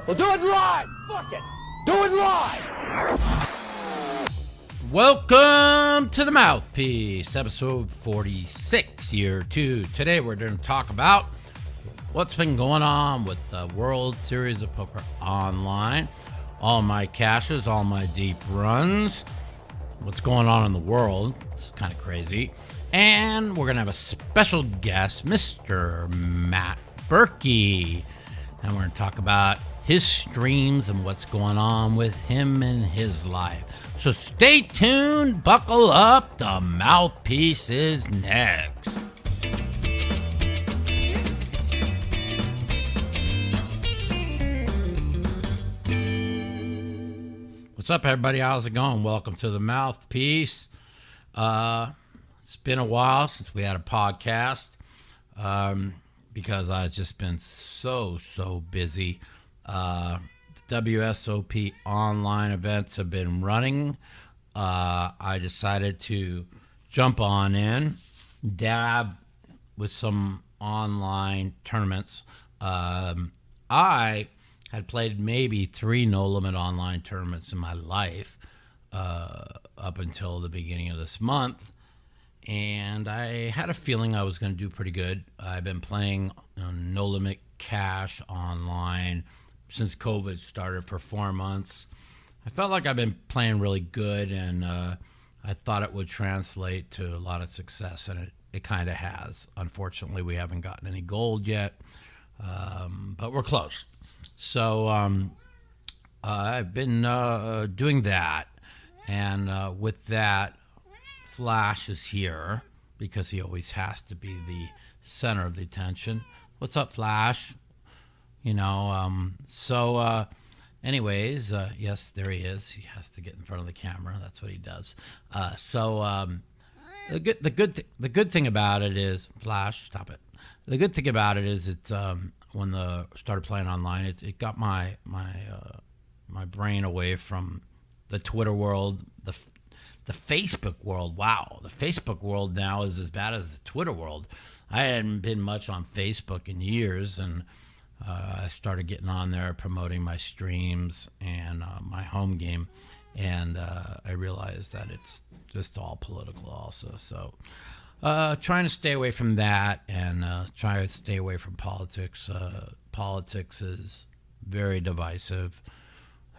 We'll do it live! Fuck it! Do it live! Welcome to the Mouthpiece, episode 46, year 2. Today we're going to talk about what's been going on with the World Series of Poker Online, all my cashes, all my deep runs, what's going on in the world. It's kind of crazy. And we're going to have a special guest, Mr. Matt Berkey. And we're going to talk about his streams and what's going on with him and his life. So stay tuned, buckle up, the Mouthpiece is next. What's up, everybody? How's it going? Welcome to the Mouthpiece. It's been a while since we had a podcast because I've just been so busy. The WSOP online events have been running. I decided to jump on in, dab with some online tournaments. I had played maybe 3 no-limit online tournaments in my life up until the beginning of this month. And I had a feeling I was going to do pretty good. I've been playing no-limit cash online since COVID started for 4 months. I felt like I've been playing really good, and I thought it would translate to a lot of success, and it kind of has. Unfortunately, we haven't gotten any gold yet, but we're close. So I've been doing that, and with that, Flash is here because he always has to be the center of the attention. What's up, Flash? Anyways, yes, there he is. He has to get in front of the camera. That's what he does. The good thing about it is, Flash, stop it. The good thing about it is it's when started playing online, it got my brain away from the Twitter world, the Facebook world. Wow, the Facebook world now is as bad as the Twitter world. I hadn't been much on Facebook in years, and I started getting on there promoting my streams and my home game, and I realized that it's just all political also. So trying to stay away from that and try to stay away from politics. Politics is very divisive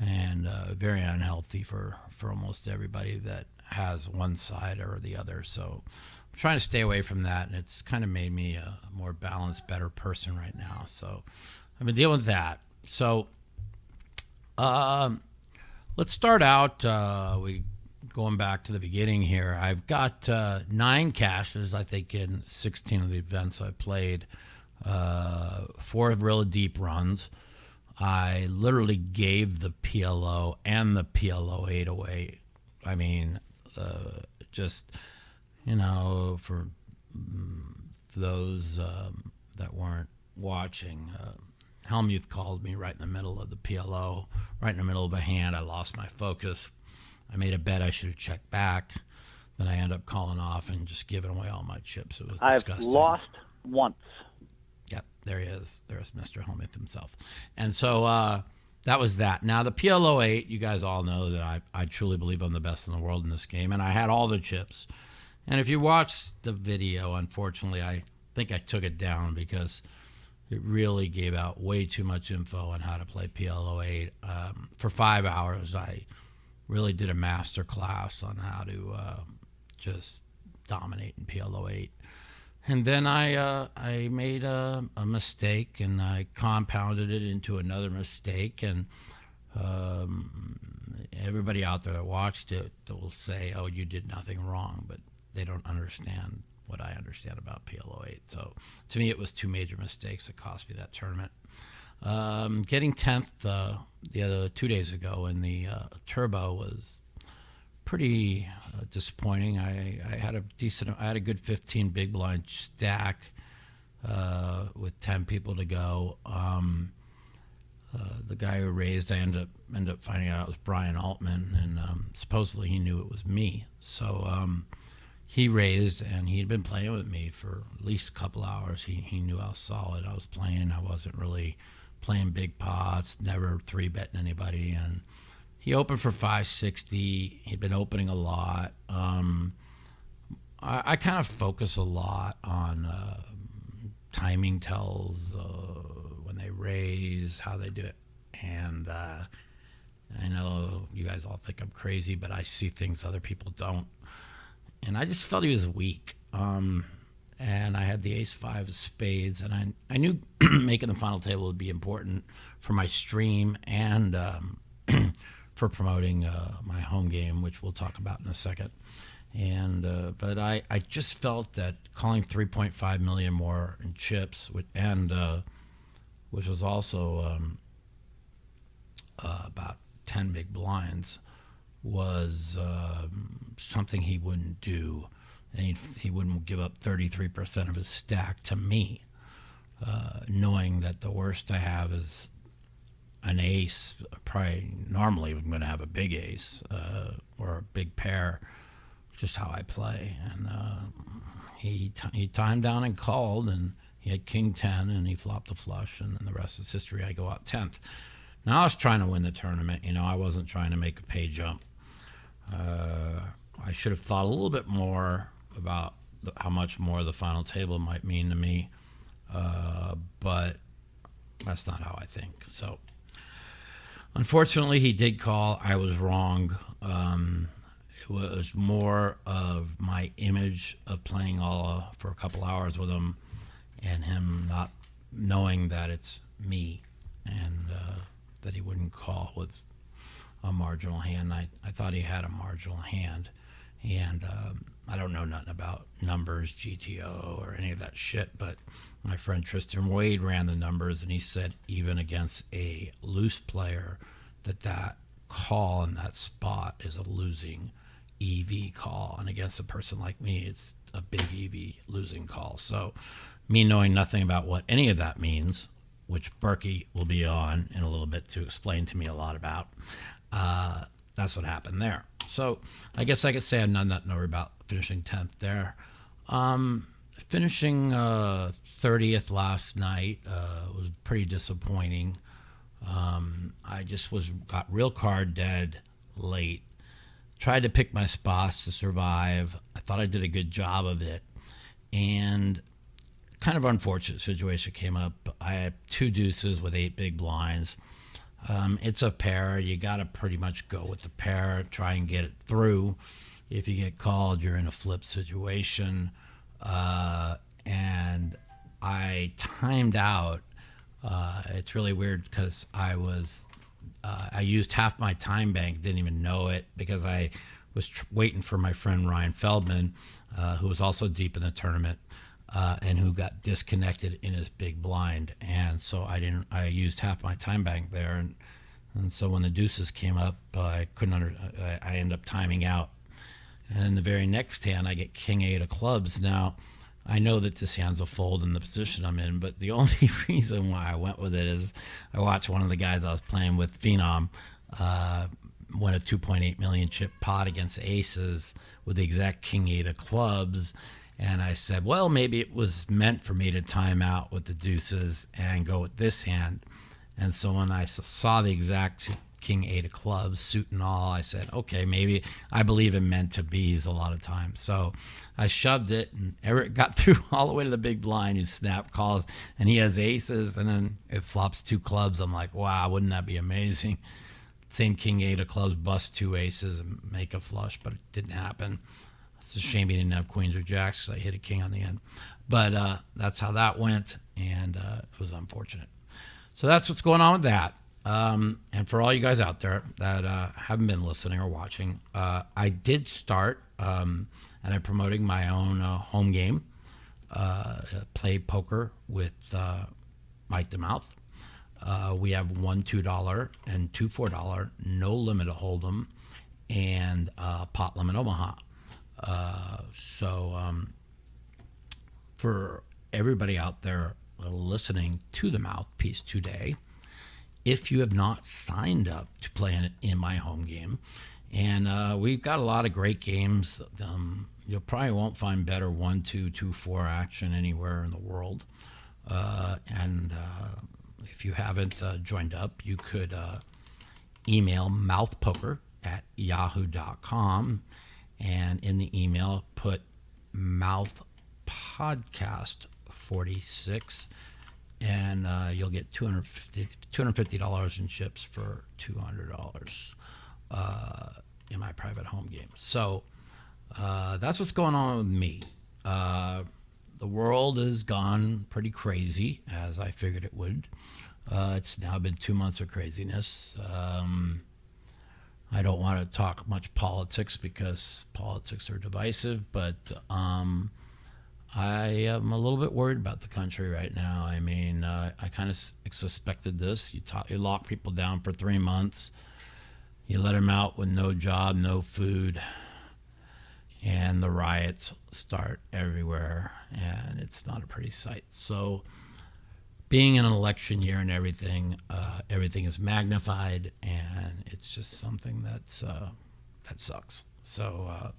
and very unhealthy for almost everybody that has one side or the other. So I'm trying to stay away from that, and it's kind of made me a more balanced, better person right now. So I've been dealing with that. So let's start out going back to the beginning here. I've got 9 cashes, I think, in 16 of the events I played, 4 really deep runs. I literally gave the PLO and the PLO 8 away. I mean, for those that weren't watching, Helmuth called me right in the middle of the PLO, right in the middle of a hand. I lost my focus. I made a bet I should have checked back. Then I ended up calling off and just giving away all my chips. It was disgusting. I've lost once. Yep, there he is. There's Mr. Helmuth himself. And so that was that. Now, the PLO 8, you guys all know that I truly believe I'm the best in the world in this game, and I had all the chips. And if you watch the video, unfortunately, I think I took it down because it really gave out way too much info on how to play PLO 8. For 5 hours, I really did a master class on how to just dominate in PLO 8. And then I made a mistake, and I compounded it into another mistake. And everybody out there that watched it will say, oh, you did nothing wrong, but they don't understand what I understand about PLO 8. So to me, it was 2 major mistakes that cost me that tournament. Getting 10th the other 2 days ago in the Turbo was pretty disappointing. I had a good 15 big blind stack with 10 people to go. The guy who raised, I ended up finding out it was Brian Altman, and supposedly he knew it was me. So he raised, and he'd been playing with me for at least a couple hours. He knew how solid I was playing. I wasn't really playing big pots, never 3-betting anybody. And he opened for 560. He'd been opening a lot. I kind of focus a lot on timing tells, when they raise, how they do it. And I know you guys all think I'm crazy, but I see things other people don't. And I just felt he was weak. And I had the ace-5 of spades, and I knew making the final table would be important for my stream and for promoting my home game, which we'll talk about in a second. And but I just felt that calling 3.5 million more in chips, which was also about 10 big blinds, was something he wouldn't do. And he wouldn't give up 33% of his stack to me, knowing that the worst I have is an ace. Probably normally I'm going to have a big ace or a big pair, just how I play. And he timed down and called, and he had king 10, and he flopped the flush, and then the rest is history. I go out 10th. Now I was trying to win the tournament. I wasn't trying to make a pay jump. I should have thought a little bit more about how much more the final table might mean to me, but that's not how I think. So, unfortunately, he did call. I was wrong. It was more of my image of playing all for a couple hours with him, and him not knowing that it's me, and that he wouldn't call with a marginal hand. I thought he had a marginal hand. And I don't know nothing about numbers, GTO, or any of that shit, but my friend Tristan Wade ran the numbers, and he said even against a loose player that call in that spot is a losing EV call, and against a person like me, it's a big EV losing call. So me knowing nothing about what any of that means, which Berkey will be on in a little bit to explain to me a lot about, that's what happened there. So I guess I could say I'm not nothing about finishing 10th there. Finishing 30th last night was pretty disappointing. I just got real card dead late. Tried to pick my spots to survive. I thought I did a good job of it. And kind of unfortunate situation came up. I had 2 deuces with 8 big blinds. It's a pair. You got to pretty much go with the pair, try and get it through. If you get called, you're in a flip situation. And I timed out. It's really weird because I used half my time bank, didn't even know it, because I was waiting for my friend Ryan Feldman, who was also deep in the tournament, and who got disconnected in his big blind. And so I used half my time bank there. And so when the deuces came up, I ended up timing out. And then the very next hand, I get king 8 of clubs. Now, I know that this hand's a fold in the position I'm in, but the only reason why I went with it is I watched one of the guys I was playing with, Phenom, win a 2.8 million chip pot against aces with the exact king 8 of clubs. And I said, well, maybe it was meant for me to time out with the deuces and go with this hand. And so when I saw the exact king 8 of clubs, suit and all, I said, okay, maybe I believe in meant to be's a lot of times. So I shoved it, and Eric got through all the way to the big blind, who snap calls, and he has aces, and then it flops 2 clubs. I'm like, wow, wouldn't that be amazing? Same king 8 of clubs, bust 2 aces and make a flush, but it didn't happen. It's a shame he didn't have queens or jacks, because I hit a king on the end. But that's how that went, and it was unfortunate. So that's what's going on with that. And for all you guys out there that haven't been listening or watching, I did start, and I'm promoting my own home game, play poker with Mike the Mouth. We have 1 $2 and 2 $4, no limit to Hold'em, and pot limit Omaha. So for everybody out there listening to the Mouthpiece today, if you have not signed up to play in my home game, and we've got a lot of great games, you probably won't find better 1-2, 2-4 action anywhere in the world. And if if you haven't joined up, you could email mouthpoker@yahoo.com, and in the email put mouth podcast 46, and you'll get $250 in chips for $200 in my private home game. So that's what's going on with me. The world has gone pretty crazy, as I figured it would. It's now been 2 months of craziness. I don't want to talk much politics because politics are divisive, but I am a little bit worried about the country right now. I mean, I kind of suspected this. You lock people down for 3 months. You let them out with no job, no food, and the riots start everywhere, and it's not a pretty sight. So being in an election year and everything is magnified, and it's just something that sucks. So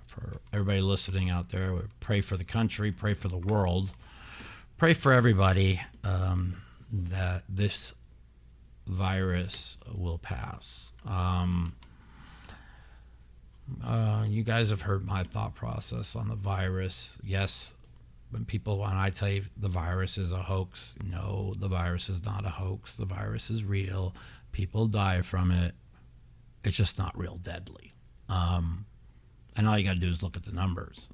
for everybody listening out there, pray for the country, pray for the world, pray for everybody that this virus will pass. You guys have heard my thought process on the virus. Yes, when I tell you the virus is a hoax, no, the virus is not a hoax. The virus is real. People die from it. It's just not real deadly. And all you got to do is look at the numbers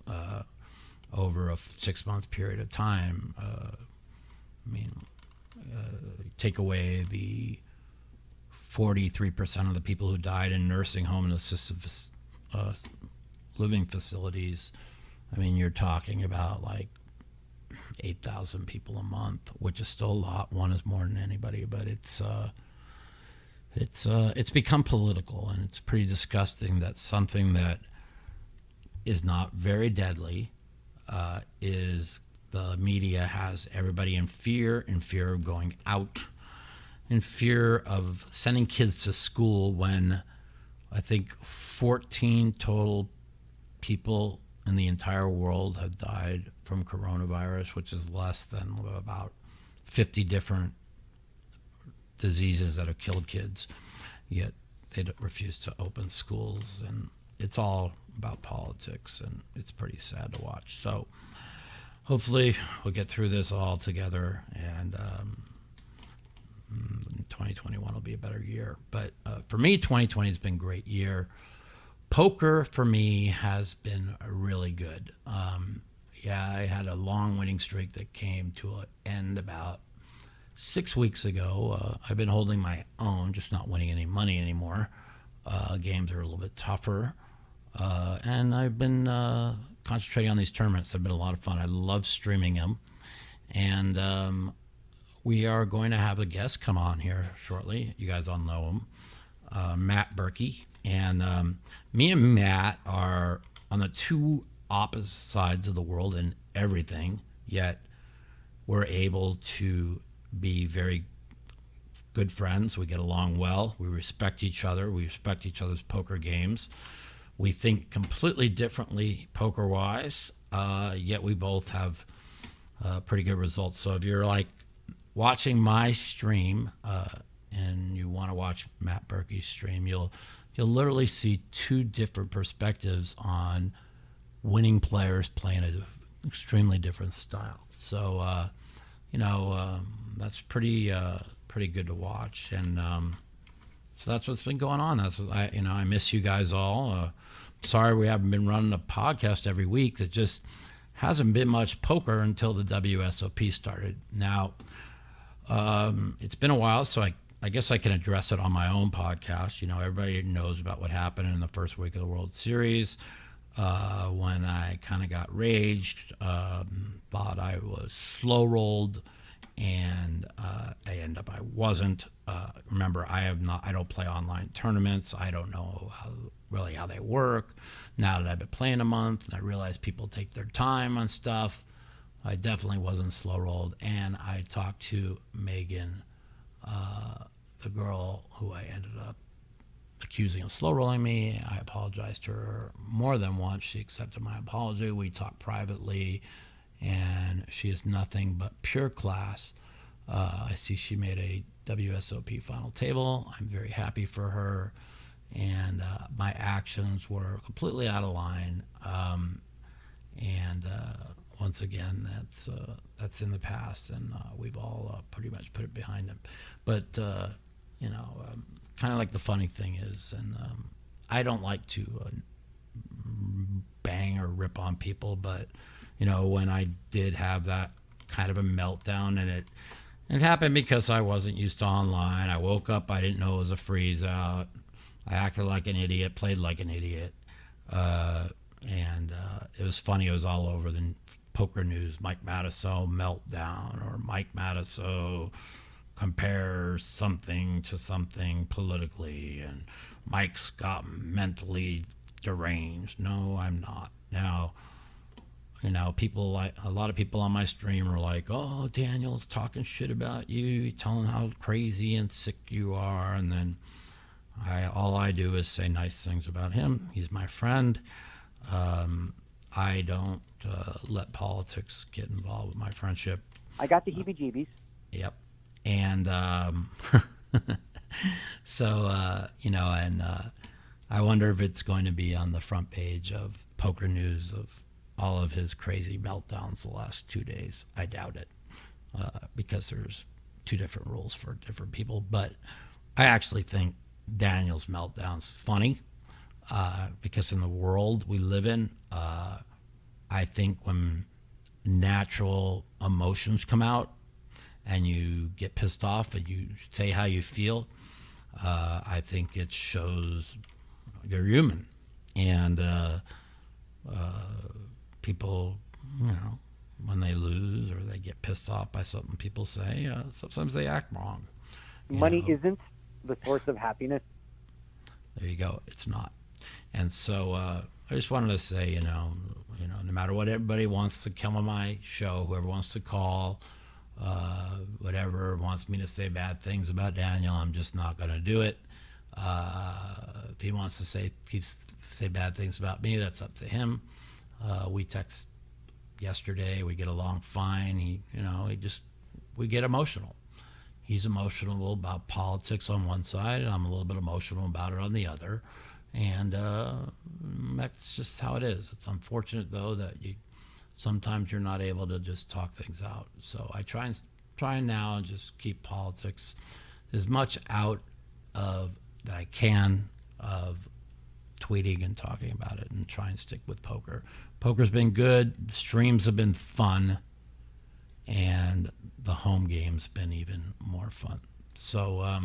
over a 6-month period of time. Take away the 43% of the people who died in nursing home and assisted living facilities. I mean, you're talking about like 8,000 people a month, which is still a lot. One is more than anybody, but it's become political, and it's pretty disgusting that something that is not very deadly is the media has everybody in fear of going out, in fear of sending kids to school, when I think 14 total people in the entire world have died from coronavirus, which is less than about 50 different diseases that have killed kids. Yet they refuse to open schools, and it's all about politics, and it's pretty sad to watch. So hopefully we'll get through this all together, and 2021 will be a better year. But for me, 2020 has been a great year. Poker for me has been really good. I had a long winning streak that came to an end about 6 weeks ago. I've been holding my own, just not winning any money anymore. Games are a little bit tougher. And I've been concentrating on these tournaments. They've been a lot of fun. I love streaming them. And we are going to have a guest come on here shortly. You guys all know him, Matt Berkey. And me and Matt are on the two opposite sides of the world in everything, yet we're able to be very good friends. We get along well. We respect each other. We respect each other's poker games. We think completely differently poker-wise, yet we both have pretty good results. So if you're like watching my stream and you want to watch Matt Berkey's stream, you'll literally see two different perspectives on winning players playing an extremely different style. So, that's pretty good to watch. And so that's what's been going on. That's what I miss you guys all. Sorry we haven't been running a podcast every week. It just hasn't been much poker until the WSOP started. Now, it's been a while, so I guess I can address it on my own podcast. Everybody knows about what happened in the first week of the World Series when I kind of got raged, thought I was slow-rolled, and I ended up I wasn't. Remember, I don't play online tournaments. I don't know how they work. Now that I've been playing a month and I realize people take their time on stuff, I definitely wasn't slow-rolled. And I talked to Megan, the girl who I ended up accusing of slow-rolling me. I apologized to her more than once. She accepted my apology. We talked privately, and she is nothing but pure class. I see she made a WSOP final table. I'm very happy for her. And my actions were completely out of line. And once again, that's in the past, and we've all pretty much put it behind them. But kind of like the funny thing is, and I don't like to bang or rip on people, but when I did have that kind of a meltdown, and it happened because I wasn't used to online. I woke up, I didn't know it was a freeze out. I acted like an idiot, played like an idiot. And it was funny. It was all over the poker news. Mike Matusow meltdown, or Mike Matusow compares something to something politically, and Mike's got mentally deranged. No, I'm not. Now, people a lot of people on my stream are like, "Oh, Daniel's talking shit about you, telling how crazy and sick you are," and then all I do is say nice things about him. He's my friend. I don't let politics get involved with my friendship. I got the heebie-jeebies. Yep. And so, and I wonder if it's going to be on the front page of Poker News of all of his crazy meltdowns the last 2 days. I doubt it, because there's two different rules for different people. But I actually think Daniel's meltdown's funny, because in the world we live in, I think when natural emotions come out and you get pissed off and you say how you feel, I think it shows you're human. And people, when they lose or they get pissed off by something people say, sometimes they act wrong. Money isn't the source of happiness. There you go. It's not. And so I just wanted to say, no matter what everybody wants to come on my show, whoever wants to call, whatever wants me to say bad things about Daniel, I'm just not going to do it. If he wants to say bad things about me, that's up to him. We text yesterday. We get along fine. We get emotional. He's emotional about politics on one side, and I'm a little bit emotional about it on the other. And that's just how it is. It's unfortunate, though, that sometimes you're not able to just talk things out. So I try now and just keep politics as much out of that I can of tweeting and talking about it, and try and stick with poker. Poker's been good. The streams have been fun. And the home game's been even more fun. So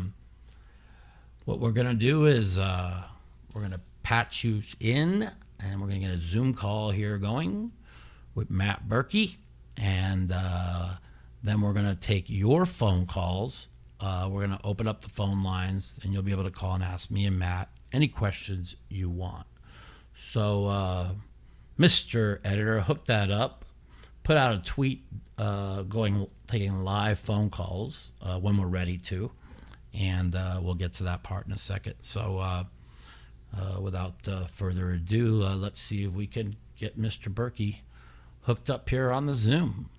what we're going to do is we're going to patch you in, and we're going to get a Zoom call here going with Matt Berkey. And then we're going to take your phone calls. We're going to open up the phone lines, and you'll be able to call and ask me and Matt any questions you want. So, Mr. Editor, hook that up. Put out a tweet taking live phone calls when we're ready to, and we'll get to that part in a second. So without further ado, let's see if we can get Mr. Berkey hooked up here on the Zoom.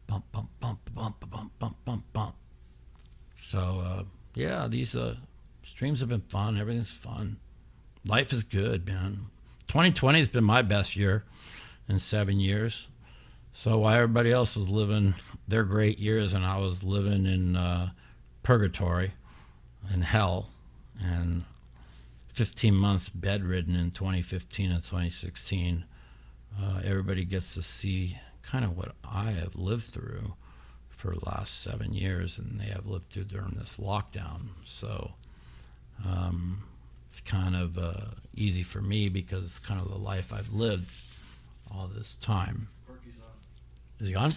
Bump, bump, bump, bump, bump, bump, bump, bump. So, yeah, these streams have been fun. Everything's fun. Life is good, man. 2020 has been my best year in 7 years. So while everybody else was living their great years and I was living in purgatory and hell, and 15 months bedridden in 2015 and 2016, everybody gets to see kind of what I have lived through for the last 7 years, and they have lived through during this lockdown. So it's kind of easy for me because it's kind of the life I've lived all this time. Berkey's on. Is he on?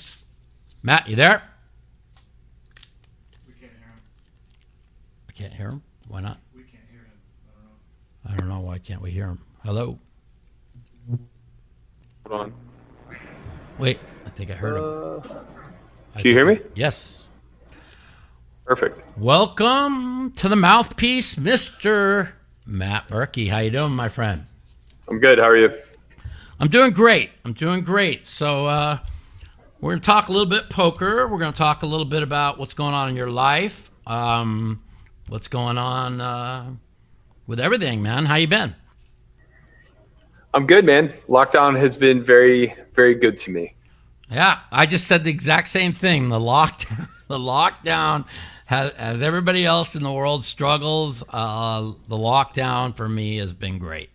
Matt, you there? We can't hear him. I can't hear him. Why not? We can't hear him. I don't know. Why can't we hear him? Hello? Hold on. Wait, I think I heard him. Can you hear me? Yes. Perfect. Welcome to the Mouthpiece, Mr. Matt Berkey. How you doing, my friend? I'm good. How are you? I'm doing great. So We're going to talk a little bit poker. We're going to talk a little bit about what's going on in your life. What's going on with everything, man. How you been? I'm good, man. Lockdown has been very, very good to me. Yeah, I just said the exact same thing. The lockdown has, as everybody else in the world struggles, the lockdown for me has been great.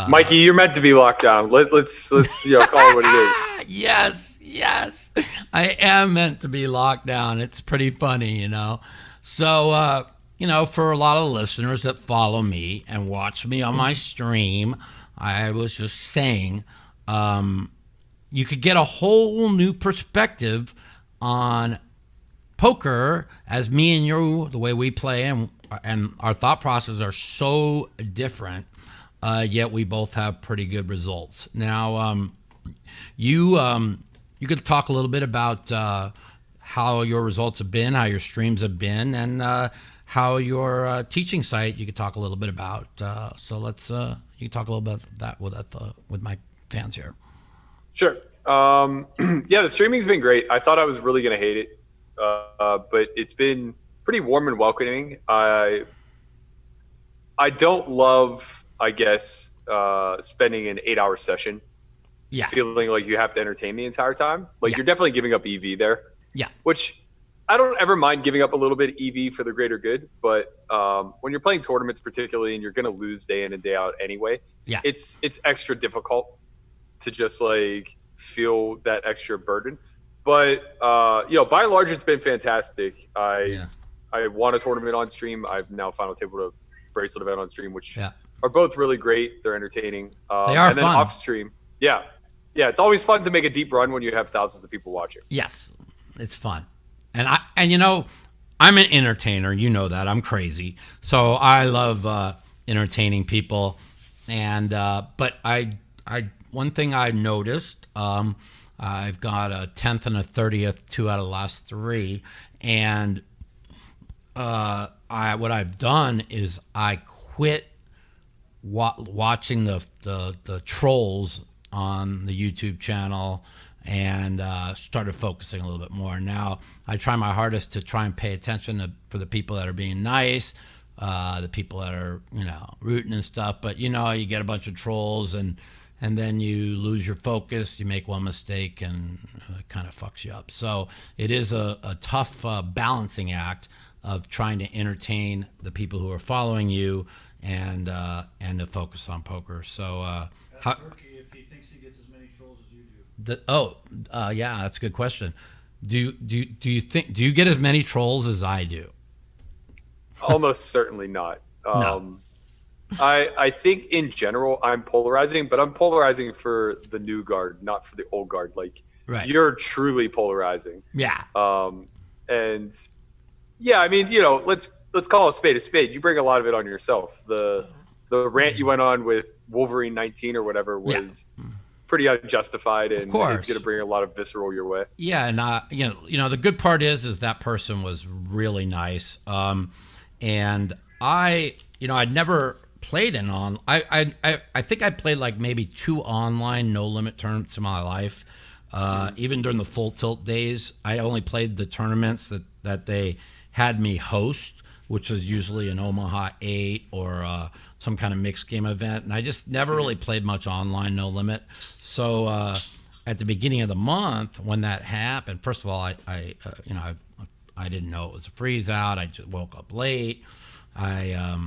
Mikey, you're meant to be locked down. Let's call it what it is. Yes, I am meant to be locked down. It's pretty funny, So, for a lot of listeners that follow me and watch me on my stream, I was just saying, you could get a whole new perspective on poker as me and you, the way we play, and our thought processes are so different, yet we both have pretty good results. Now, you could talk a little bit about how your results have been, how your streams have been, and how your teaching site you could talk a little bit about. So let's you can talk a little bit about that with my fans here. Sure. The streaming's been great. I thought I was really going to hate it, but it's been pretty warm and welcoming. I don't love, I guess, spending an 8-hour session feeling like you have to entertain the entire time. You're definitely giving up EV there. Yeah. Which I don't ever mind giving up a little bit of EV for the greater good, but when you're playing tournaments particularly and you're going to lose day in and day out anyway, it's extra difficult to just feel that extra burden. But by and large, it's been fantastic. I won a tournament on stream. I've now final table a bracelet event on stream, which are both really great. They're entertaining. They are and then fun. Off stream. Yeah, it's always fun to make a deep run when you have thousands of people watching. Yes, it's fun. And I'm an entertainer. You know that. I'm crazy. So I love entertaining people. And but I one thing I noticed, I've got a 10th and a 30th, 2 out of the last 3, and what I've done is I quit watching the trolls on the YouTube channel and started focusing a little bit more. Now I try my hardest to try and pay attention for the people that are being nice, the people that are rooting and stuff. But you get a bunch of trolls and then you lose your focus. You make one mistake and it kind of fucks you up. So it is a tough balancing act of trying to entertain the people who are following you and to focus on poker. So Berkey, if he thinks he gets as many trolls as you do. That's a good question. Do you get as many trolls as I do? Almost certainly not. No. I think in general I'm polarizing, but I'm polarizing for the new guard, not for the old guard. Right. You're truly polarizing. Yeah. Let's call a spade. You bring a lot of it on yourself. The rant you went on with Wolverine 19 or whatever was pretty unjustified, and it's going to bring a lot of visceral your way. Yeah, and the good part is that person was really nice. And I'd never played I think I played maybe 2 online no limit tournaments in my life. Even during the full tilt days, I only played the tournaments that they had me host, which was usually an Omaha 8 or some kind of mixed game event. And I just never really played much online no limit. So at the beginning of the month when that happened, first of all, I didn't know it was a freeze out. I just woke up late. I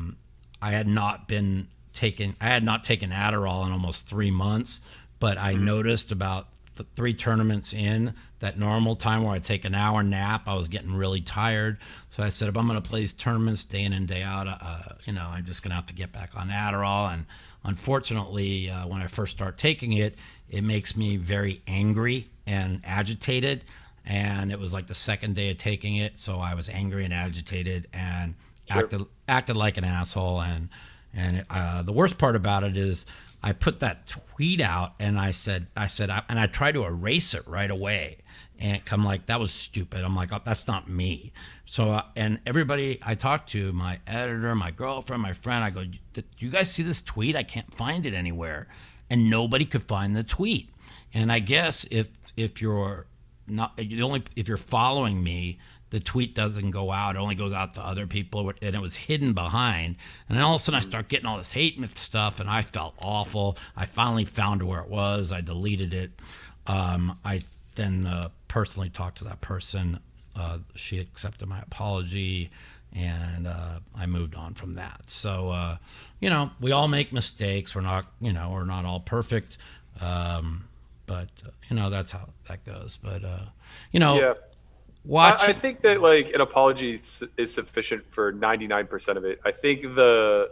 had not taken Adderall in almost 3 months, but I noticed about 3 tournaments in that normal time where I take an hour nap, I was getting really tired. So I said, if I'm going to play these tournaments day in and day out, I'm just going to have to get back on Adderall. And unfortunately, when I first start taking it, it makes me very angry and agitated. And it was like the second day of taking it, so I was angry and agitated and acted like an asshole. And the worst part about it is I put that tweet out and I said, and I tried to erase it right away. And I'm like, that was stupid. I'm like, oh, that's not me. So, and everybody I talked to, my editor, my girlfriend, my friend, I go, do you guys see this tweet? I can't find it anywhere. And nobody could find the tweet. And I guess if you're not you only if you're following me, the tweet doesn't go out. It only goes out to other people, and it was hidden behind. And then all of a sudden, I start getting all this hate myth stuff, and I felt awful. I finally found where it was. I deleted it. I then personally talked to that person. She accepted my apology, and I moved on from that. So, we all make mistakes. We're not all perfect. But that's how that goes. But, yeah. Watch. I think that like an apology is sufficient for 99% of it. I think the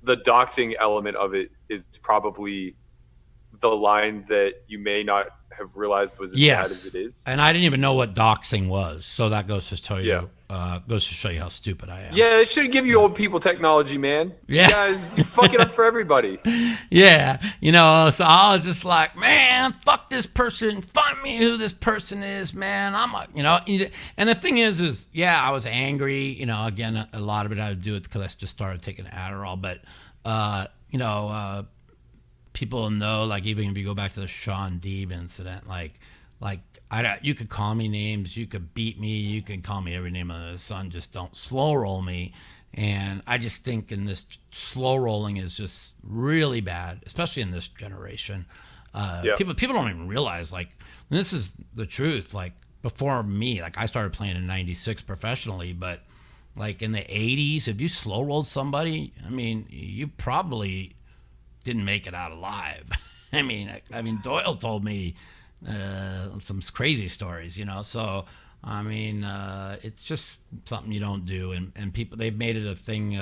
doxing element of it is probably the line that you may not have realized was as bad as it is. And I didn't even know what doxing was, so that goes to show you goes to show you how stupid I am. Yeah, it should give you old people technology, man. Yeah, you guys, you fuck it up for everybody. Yeah, so I was just like, man, fuck this person. Find me who this person is, man. And the thing is, I was angry. Again, a lot of it had to do with because I just started taking Adderall, but people know, like, even if you go back to the Sean Deeb incident, you could call me names, you could beat me, you can call me every name under the sun, just don't slow roll me. And I just think in this slow rolling is just really bad, especially in this generation. People don't even realize, like, this is the truth. Like, before me, like, I started playing in '96 professionally, but like in the '80s, if you slow rolled somebody, I mean, you probably didn't make it out alive. I mean, Doyle told me some crazy stories, So, I mean, it's just something you don't do. And people, they've made it a thing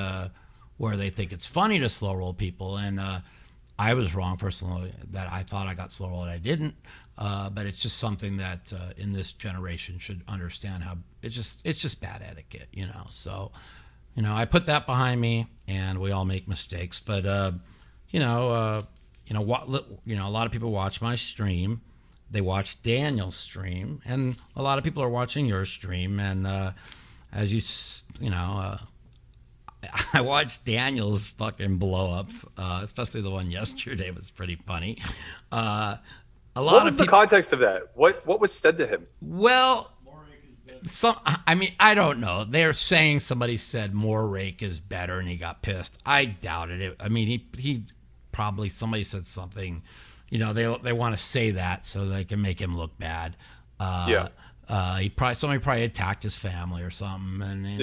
where they think it's funny to slow roll people. And I was wrong personally that I thought I got slow rolled. I didn't. But it's just something that in this generation should understand how it's just bad etiquette, So, I put that behind me, and we all make mistakes. But a lot of people watch my stream. They watch Daniel's stream, and a lot of people are watching your stream. And as I watched Daniel's fucking blow-ups, especially the one yesterday was pretty funny. What was the context of that? What was said to him? Well, I don't know. They're saying somebody said more rake is better, and he got pissed. I doubted it. I mean, he probably, somebody said something. They want to say that so they can make him look bad. Somebody probably attacked his family or something, and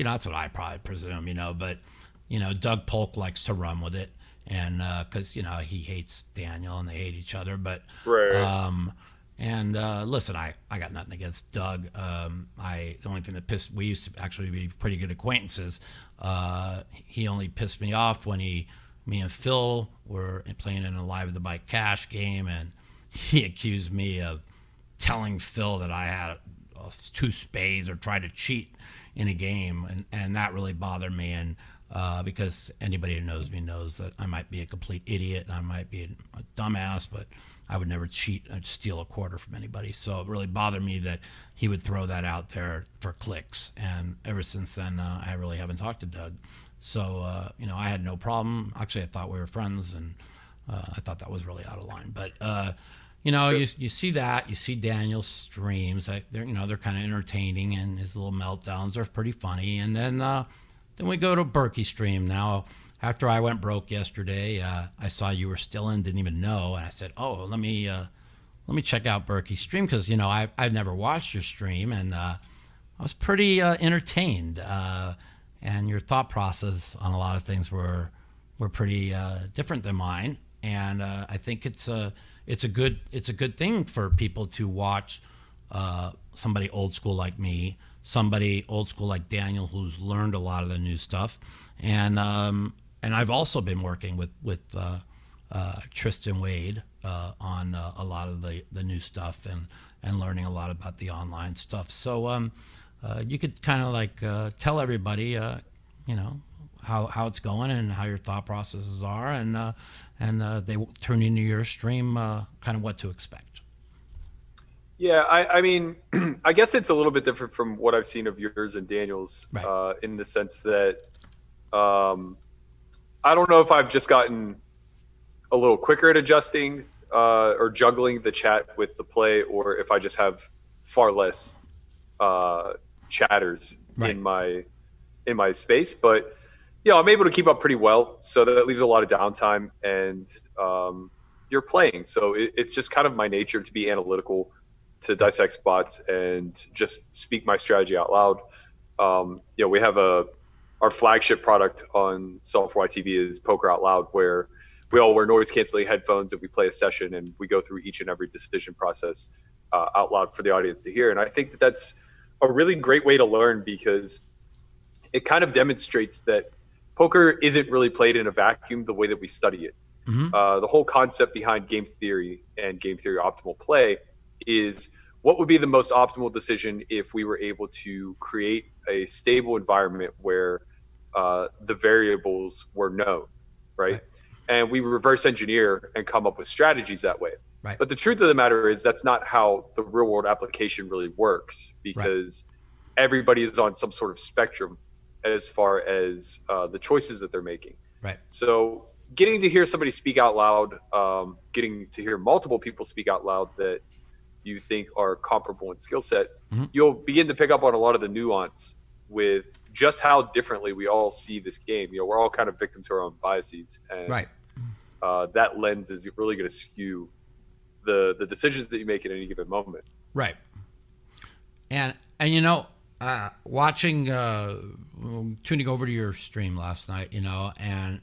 that's what I probably presume. But Doug Polk likes to run with it, and because he hates Daniel and they hate each other. But listen, I got nothing against Doug. The only thing that we used to actually be pretty good acquaintances. He only pissed me off when me and Phil were playing in a Live at the Bike Cash game, and he accused me of telling Phil that I had 2 spades or tried to cheat in a game, and that really bothered me. And because anybody who knows me knows that I might be a complete idiot and I might be a dumbass, but I would never cheat or steal a quarter from anybody. So it really bothered me that he would throw that out there for clicks. And ever since then, I really haven't talked to Doug. So, I had no problem. Actually, I thought we were friends, and I thought that was really out of line. But, sure. you see that. You see Daniel's streams. They're kind of entertaining, and his little meltdowns are pretty funny. And then we go to Berkey stream. Now, after I went broke yesterday, I saw you were still in, didn't even know. And I said, oh, let me check out Berkey's stream because, I've never watched your stream, and I was pretty entertained. And your thought process on a lot of things were pretty different than mine, and I think it's a good thing for people to watch somebody old school like me, somebody old school like Daniel, who's learned a lot of the new stuff, and I've also been working with Tristan Wade on a lot of the new stuff and learning a lot about the online stuff. So. You could kind of tell everybody, how it's going and how your thought processes are, and they turn into your stream, kind of what to expect. Yeah, I mean, I guess it's a little bit different from what I've seen of yours and Daniel's, right. In the sense that I don't know if I've just gotten a little quicker at adjusting or juggling the chat with the play, or if I just have far less chatters in my space. But I'm able to keep up pretty well, so that leaves a lot of downtime, and you're playing. So it's just kind of my nature to be analytical, to dissect spots, and just speak my strategy out loud. We have our flagship product on Software TV is Poker Out Loud, where we all wear noise canceling headphones and we play a session and we go through each and every decision process out loud for the audience to hear. And I think that that's a really great way to learn, because it kind of demonstrates that poker isn't really played in a vacuum the way that we study it. The whole concept behind game theory and game theory optimal play is what would be the most optimal decision if we were able to create a stable environment where the variables were known, right? And we reverse engineer and come up with strategies that way. Right. But the truth of the matter is that's not how the real world application really works, because everybody is on some sort of spectrum as far as the choices that they're making. Right. So getting to hear somebody speak out loud, getting to hear multiple people speak out loud that you think are comparable in skill set, you'll begin to pick up on a lot of the nuance with just how differently we all see this game. We're all kind of victim to our own biases, and that lens is really going to skew the decisions that you make at any given moment. Right. And watching, tuning over to your stream last night, and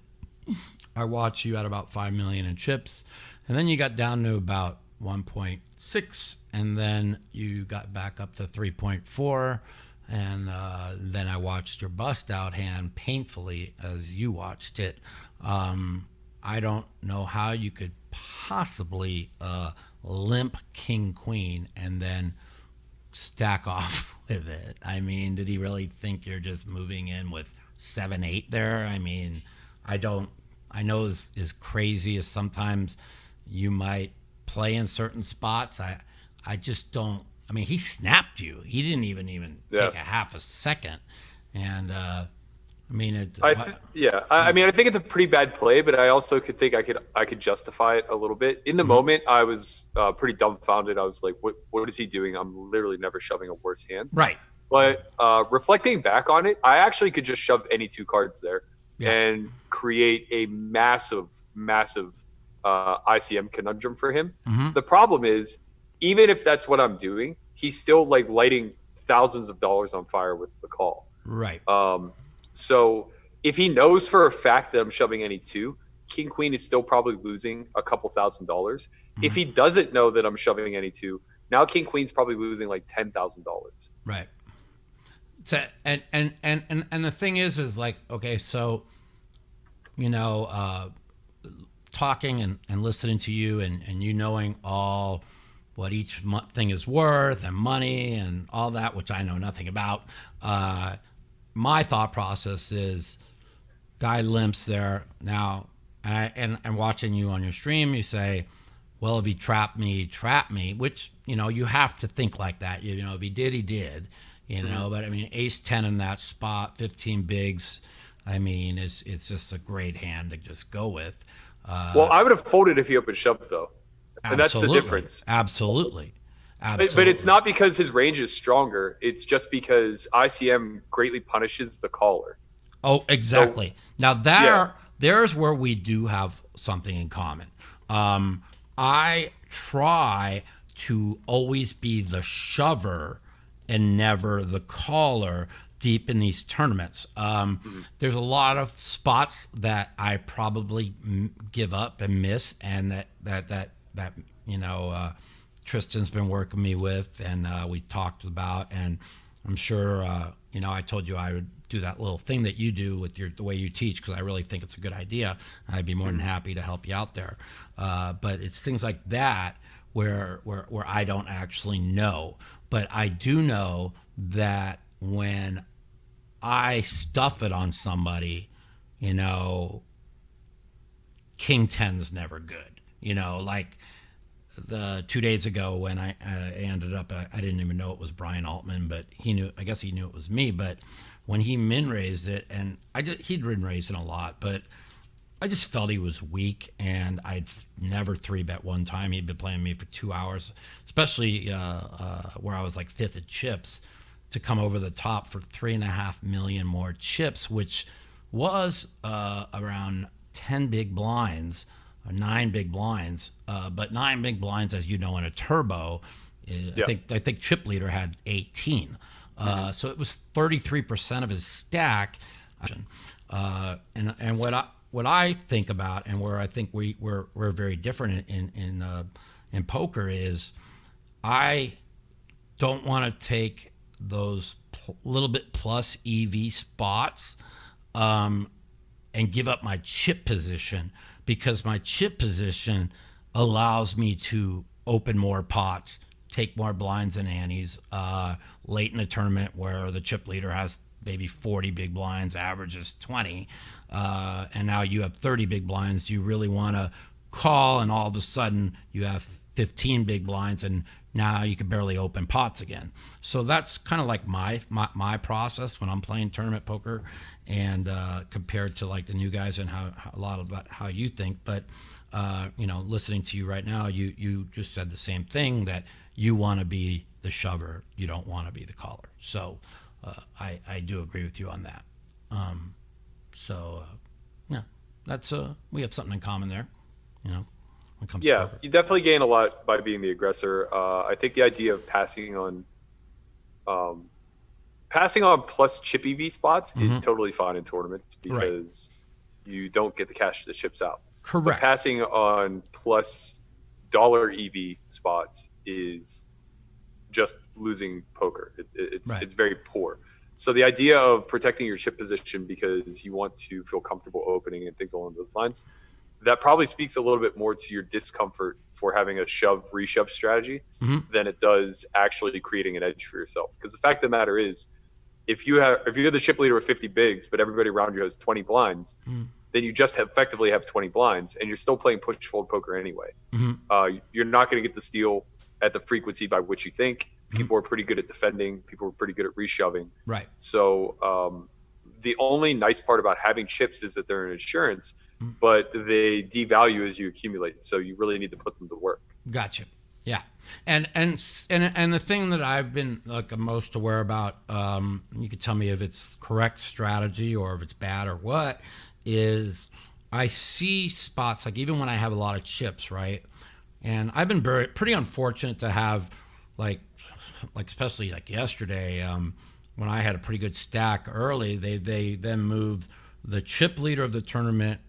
I watched you at about 5 million in chips, and then you got down to about 1.6, and then you got back up to 3.4, and then I watched your bust out hand painfully as you watched it. I don't know how you could possibly limp king queen and then stack off with it. I mean, did he really think you're just moving in with 7-8 there? I mean, I know as crazy as sometimes you might play in certain spots, I just don't. I mean, he snapped you. He didn't even take a half a second, and I mean, I think it's a pretty bad play, but I also could think I could justify it a little bit. In the moment, I was pretty dumbfounded. I was like, "What is he doing? I'm literally never shoving a worse hand." Right. But reflecting back on it, I actually could just shove any two cards there and create a massive ICM conundrum for him. The problem is, even if that's what I'm doing, he's still like lighting thousands of dollars on fire with the call. Right. So if he knows for a fact that I'm shoving any two, king queen is still probably losing a couple $1,000s. If he doesn't know that I'm shoving any two, now king queen's probably losing like $10,000. Right. So and the thing is like, okay, so talking and listening to you and you knowing all what each thing is worth and money and all that, which I know nothing about. My thought process is, guy limps there now, and watching you on your stream, you say, well, if he trap me, which, you have to think like that. If he did, he did, but I mean, ace 10 in that spot, 15 bigs, I mean, it's just a great hand to just go with. Well, I would have folded if he opened shove, though. And that's the difference. Absolutely. But it's not because his range is stronger. It's just because ICM greatly punishes the caller. Oh, exactly. So, now there's where we do have something in common. I try to always be the shover and never the caller deep in these tournaments. There's a lot of spots that I probably give up and miss, and that Tristan's been working me with, and we talked about, and I'm sure I told you I would do that little thing that you do with the way you teach, because I really think it's a good idea. I'd be more than happy to help you out there. But it's things like that where I don't actually know, but I do know that when I stuff it on somebody, king 10's never good. Like the 2 days ago when I ended up, I didn't even know it was Brian Altman, but I guess he knew it was me. But when he min raised it, and he'd min raised it a lot, but I just felt he was weak, and I'd never 3-bet one time. He'd been playing me for 2 hours, especially where I was like fifth at chips, to come over the top for 3.5 million more chips, which was around 10 big blinds, or 9 big blinds. But 9 big blinds, as you know, in a turbo, I think chip leader had 18. So it was 33% of his stack. And what I think about, and where I think we're very different in poker, is I don't want to take those little bit plus EV spots and give up my chip position, because my chip position allows me to open more pots, take more blinds and antes late in a tournament where the chip leader has maybe 40 big blinds, averages 20, and now you have 30 big blinds. You really want to call, and all of a sudden you have 15 big blinds, and now you can barely open pots again. So that's kind of like my process when I'm playing tournament poker, and compared to like the new guys and how a lot about how you think. But listening to you right now, you just said the same thing, that you want to be the shover, you don't want to be the caller. So I do agree with you on that. That's we have something in common there, when it comes to poker. You definitely gain a lot by being the aggressor. I think the idea of passing on plus chip EV spots is totally fine in tournaments, because you don't get the cash that ships out. Correct. But passing on plus dollar EV spots is just losing poker. It's very poor. So the idea of protecting your chip position because you want to feel comfortable opening and things along those lines, that probably speaks a little bit more to your discomfort for having a reshove strategy than it does actually creating an edge for yourself. Because the fact of the matter is, if you're the chip leader with 50 bigs, but everybody around you has 20 blinds, then you just effectively have 20 blinds, and you're still playing push fold poker anyway. You're not going to get the steal at the frequency by which you think. People are pretty good at defending. People are pretty good at reshoving. Right. So the only nice part about having chips is that they're an insurance, but they devalue as you accumulate. So you really need to put them to work. Gotcha. Yeah. And the thing that I've been like most aware about, you could tell me if it's correct strategy or if it's bad or what, is I see spots, like even when I have a lot of chips, right? And I've been pretty unfortunate to have like especially like yesterday, when I had a pretty good stack early, they then moved the chip leader of the tournament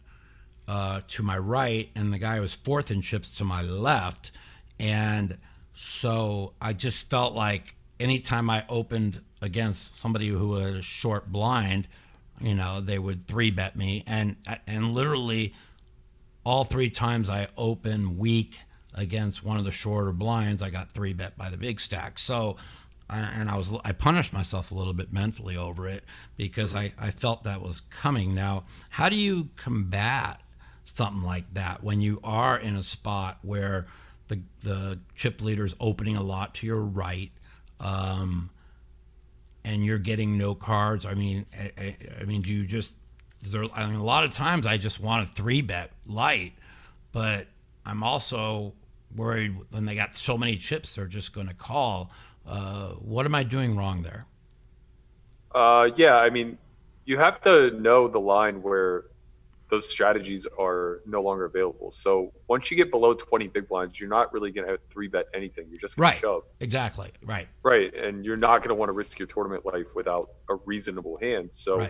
to my right, and the guy who was fourth in chips to my left. And so I just felt like anytime I opened against somebody who had a short blind, they would 3-bet me. And literally all 3 times I opened weak against one of the shorter blinds, I got 3-bet by the big stack. So, I punished myself a little bit mentally over it, because I felt that was coming. Now, how do you combat something like that when you are in a spot where the chip leader's opening a lot to your right, and you're getting no cards? I mean, do you just? A lot of times I just want a 3-bet light, but I'm also worried when they got so many chips, they're just going to call. What am I doing wrong there? You have to know the line where those strategies are no longer available. So once you get below 20 big blinds, you're not really going to 3-bet anything. You're just going to shove. Exactly. Right. And you're not going to want to risk your tournament life without a reasonable hand. So,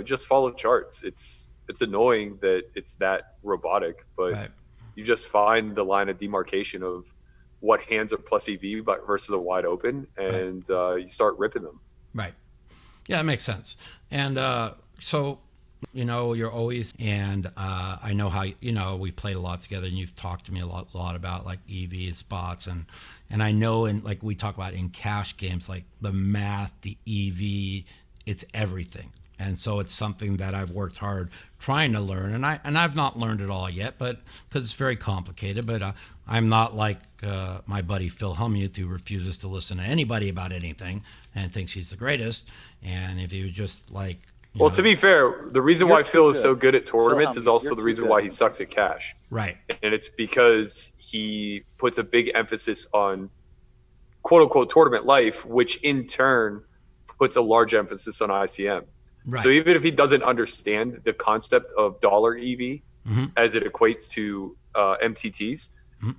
just follow charts. It's annoying that it's that robotic, but you just find the line of demarcation of what hands are plus EV versus a wide open, and you start ripping them. Right. Yeah, it makes sense. And so, you're always, and I know how, we played a lot together, and you've talked to me a lot about like EV spots, and I know, and like we talk about in cash games, like the math, the EV, it's everything. And so it's something that I've worked hard trying to learn, and I've not learned it all yet, but because it's very complicated. But I'm not like my buddy Phil Hellmuth, who refuses to listen to anybody about anything and thinks he's the greatest. And if he would just like Well, to be fair, the reason why Phil is so good at tournaments is also You're the too reason good. why he sucks at cash. Right. And it's because he puts a big emphasis on quote unquote tournament life, which in turn puts a large emphasis on ICM. Right. So even if he doesn't understand the concept of dollar EV as it equates to MTTs,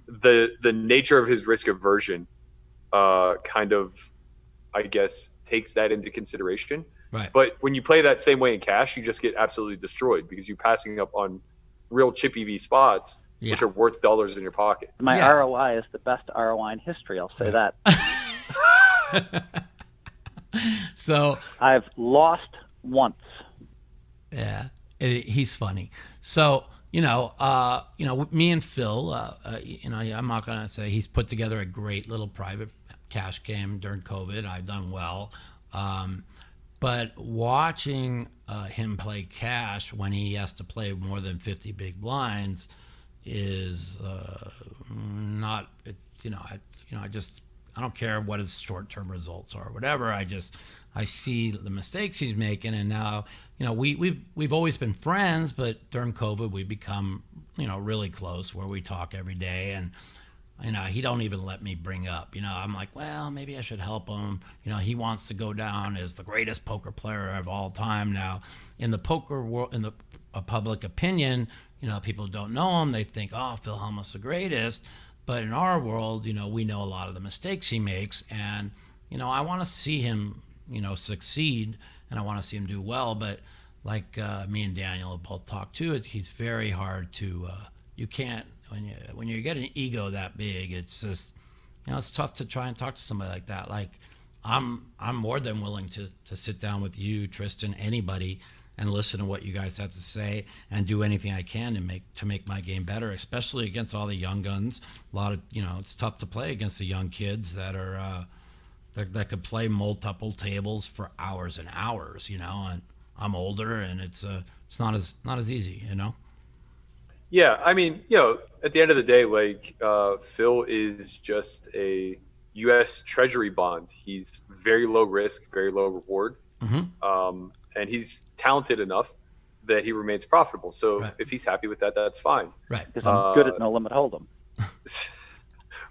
the nature of his risk aversion kind of, I guess, takes that into consideration. Right. But when you play that same way in cash, you just get absolutely destroyed because you're passing up on real chip EV spots, which are worth dollars in your pocket. My ROI is the best ROI in history. I'll say that. So I've lost once. Yeah, he's funny. So me and Phil, I'm not gonna say he's put together a great little private cash game during COVID. I've done well, but watching him play cash when he has to play more than 50 big blinds is not. I don't care what his short-term results are, or whatever. I see the mistakes he's making, and now, we've always been friends, but during COVID we become, really close, where we talk every day, and he don't even let me bring up. I'm like, well, maybe I should help him. He wants to go down as the greatest poker player of all time. Now, in the poker world, in the public opinion, people don't know him. They think, oh, Phil Hellmuth's the greatest. But in our world, we know a lot of the mistakes he makes, and I want to see him, succeed, and I want to see him do well. But like me and Daniel have both talked too, he's very hard to. You can't when you get an ego that big. It's just it's tough to try and talk to somebody like that. Like I'm more than willing to sit down with you, Tristan, anybody, and listen to what you guys have to say and do anything I can to make my game better, especially against all the young guns. A lot of it's tough to play against the young kids that are that could play multiple tables for hours and hours. And I'm older, and it's not as easy. Yeah, I mean, at the end of the day, like Phil is just a U.S. Treasury bond. He's very low risk, very low reward. And he's talented enough that he remains profitable. So if he's happy with that, that's fine. Right. Because I'm good at no limit hold'em.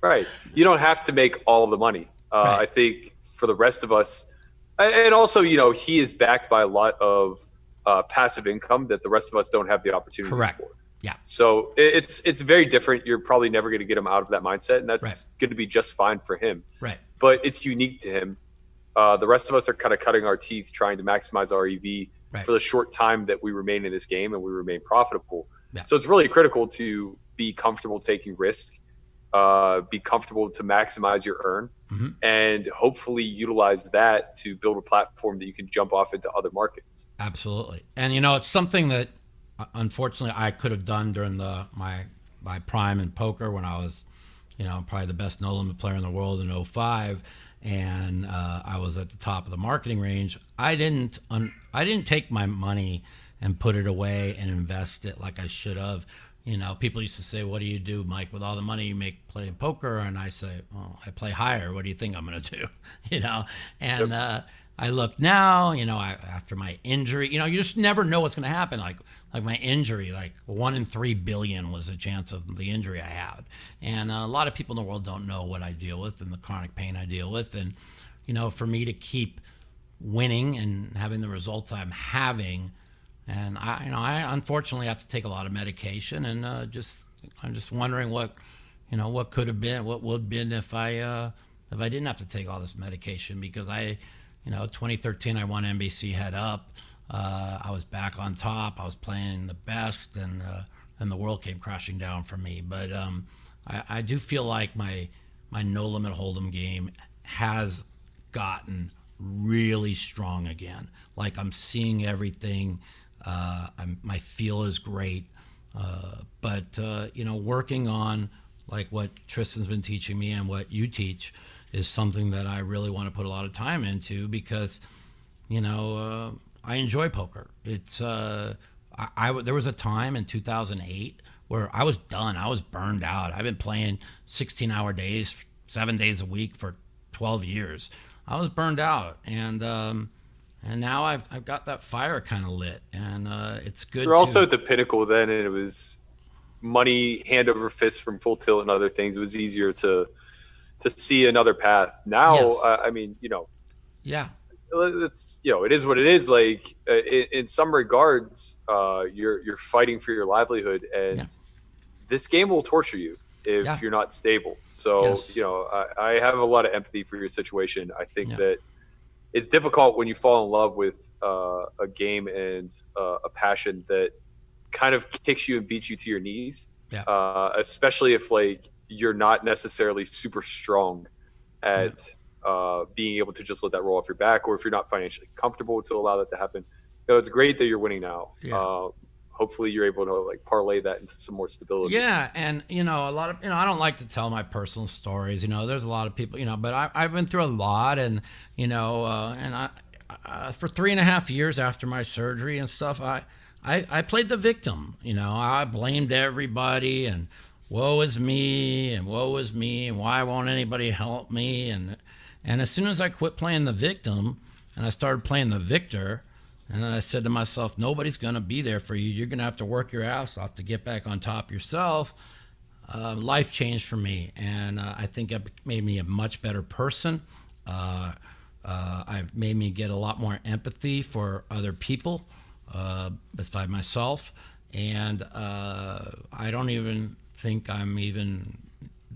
Right. You don't have to make all the money. I think for the rest of us, and also, he is backed by a lot of passive income that the rest of us don't have the opportunity for. Yeah. So it's very different. You're probably never going to get him out of that mindset, and that's going to be just fine for him. Right. But it's unique to him. The rest of us are kind of cutting our teeth trying to maximize our EV for the short time that we remain in this game and we remain profitable. Yeah. So it's really critical to be comfortable taking risk, be comfortable to maximize your earn, and hopefully utilize that to build a platform that you can jump off into other markets. Absolutely. And, it's something that unfortunately I could have done during my prime in poker when I was, probably the best no limit player in the world in 2005. And I was at the top of the marketing range. I didn't take my money and put it away and invest it like I should have. People used to say, "What do you do, Mike, with all the money you make playing poker?" And I say, "Well, I play higher. What do you think I'm going to do?" And I look now, after my injury, you just never know what's going to happen. Like my injury, like 1 in 3 billion was the chance of the injury I had. And a lot of people in the world don't know what I deal with and the chronic pain I deal with. And, for me to keep winning and having the results I'm having, and I unfortunately have to take a lot of medication, and I'm just wondering what could have been, what would have been if I didn't have to take all this medication, because 2013 I won NBC Head Up. I was back on top. I was playing the best, and the world came crashing down for me. But I do feel like my no limit hold'em game has gotten really strong again. Like I'm seeing everything. My feel is great. But working on like what Tristan's been teaching me and what you teach is something that I really want to put a lot of time into, because, I enjoy poker. It's there was a time in 2008 where I was done. I was burned out. I've been playing 16-hour days, 7 days a week for 12 years. I was burned out, and And now I've got that fire kind of lit, and it's good. You're also at the pinnacle then, and it was money hand over fist from Full Tilt and other things. It was easier to see another path. Now, yes. I mean, yeah, it's it is what it is. Like in some regards, you're fighting for your livelihood, and this game will torture you if you're not stable. So I have a lot of empathy for your situation. I think that it's difficult when you fall in love with a game and a passion that kind of kicks you and beats you to your knees. Especially if like you're not necessarily super strong at being able to just let that roll off your back, or if you're not financially comfortable to allow that to happen. It's great that you're winning now. Hopefully you're able to like parlay that into some more stability. Yeah. And, a lot of, I don't like to tell my personal stories, there's a lot of people, but I've been through a lot, and, and I for 3.5 years after my surgery and stuff, I played the victim, I blamed everybody, and woe is me, and why won't anybody help me? And as soon as I quit playing the victim and I started playing the victor, and I said to myself, nobody's going to be there for you. You're going to have to work your ass off to get back on top yourself. Life changed for me, and I think it made me a much better person. It made me get a lot more empathy for other people beside myself, and I don't even think I'm even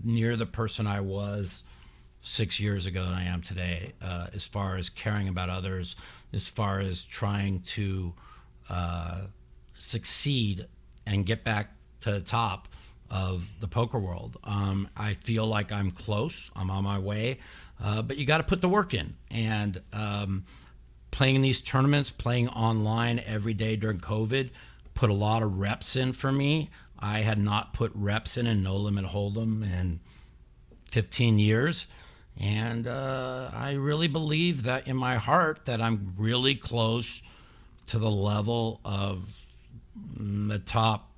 near the person I was 6 years ago than I am today, as far as caring about others, as far as trying to succeed and get back to the top of the poker world. I feel like I'm close. I'm on my way, but you got to put the work in. And playing in these tournaments, playing online every day during COVID, put a lot of reps in for me. I had not put reps in No Limit Hold'em in 15 years. And I really believe that in my heart that I'm really close to the level of the top,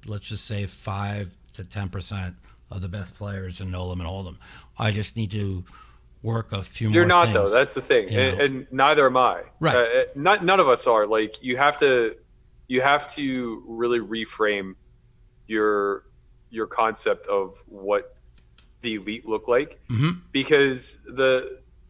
let's just say 5 to 10% of the best players in No Limit Hold'em. I just need to work a few more things. You're not, though. That's the thing. And neither am I. Right. None of us are. Like, you have to really reframe your concept of what the elite look like, because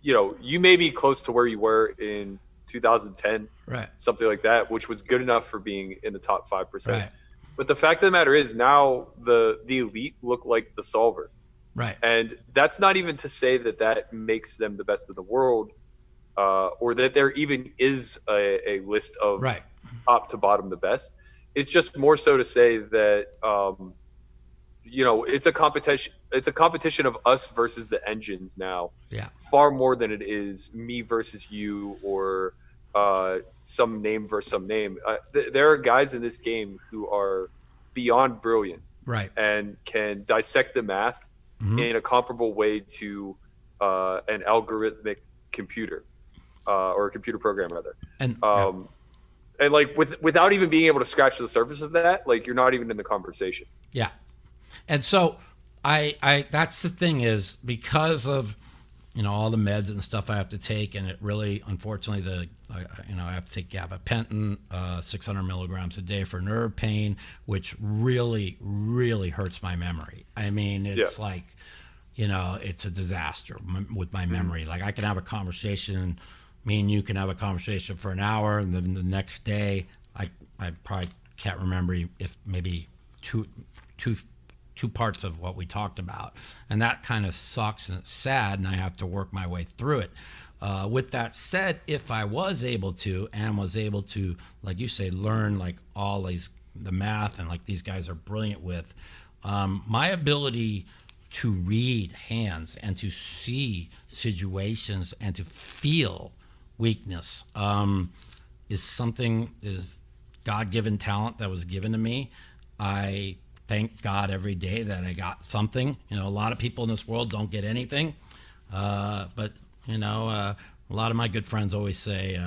you may be close to where you were in 2010, right, something like that, which was good enough for being in the top 5%. Right. But the fact of the matter is now the elite look like the solver, right, and that's not even to say that makes them the best of the world, or that there even is a list of top to bottom the best. It's just more so to say that it's a competition. It's a competition of us versus the engines now. Yeah. Far more than it is me versus you, or some name versus some name. There are guys in this game who are beyond brilliant, right, and can dissect the math in a comparable way to an algorithmic computer, or a computer program rather. And and like without even being able to scratch the surface of that, like you're not even in the conversation. Yeah. And so I that's the thing, is because of all the meds and stuff I have to take, and it really, unfortunately, I have to take gabapentin, 600 milligrams a day for nerve pain, which really, really hurts my memory. I mean, it's like, it's a disaster with my memory. Like, I can have a conversation, me and you can have a conversation for an hour, and then the next day I probably can't remember if maybe two parts of what we talked about, and that kind of sucks, and it's sad, and I have to work my way through it. With that said, if I was able to, like you say, learn like all the math, and like these guys are brilliant with, my ability to read hands and to see situations and to feel weakness is God-given talent that was given to me. I thank God every day that I got something. A lot of people in this world don't get anything. But a lot of my good friends always say,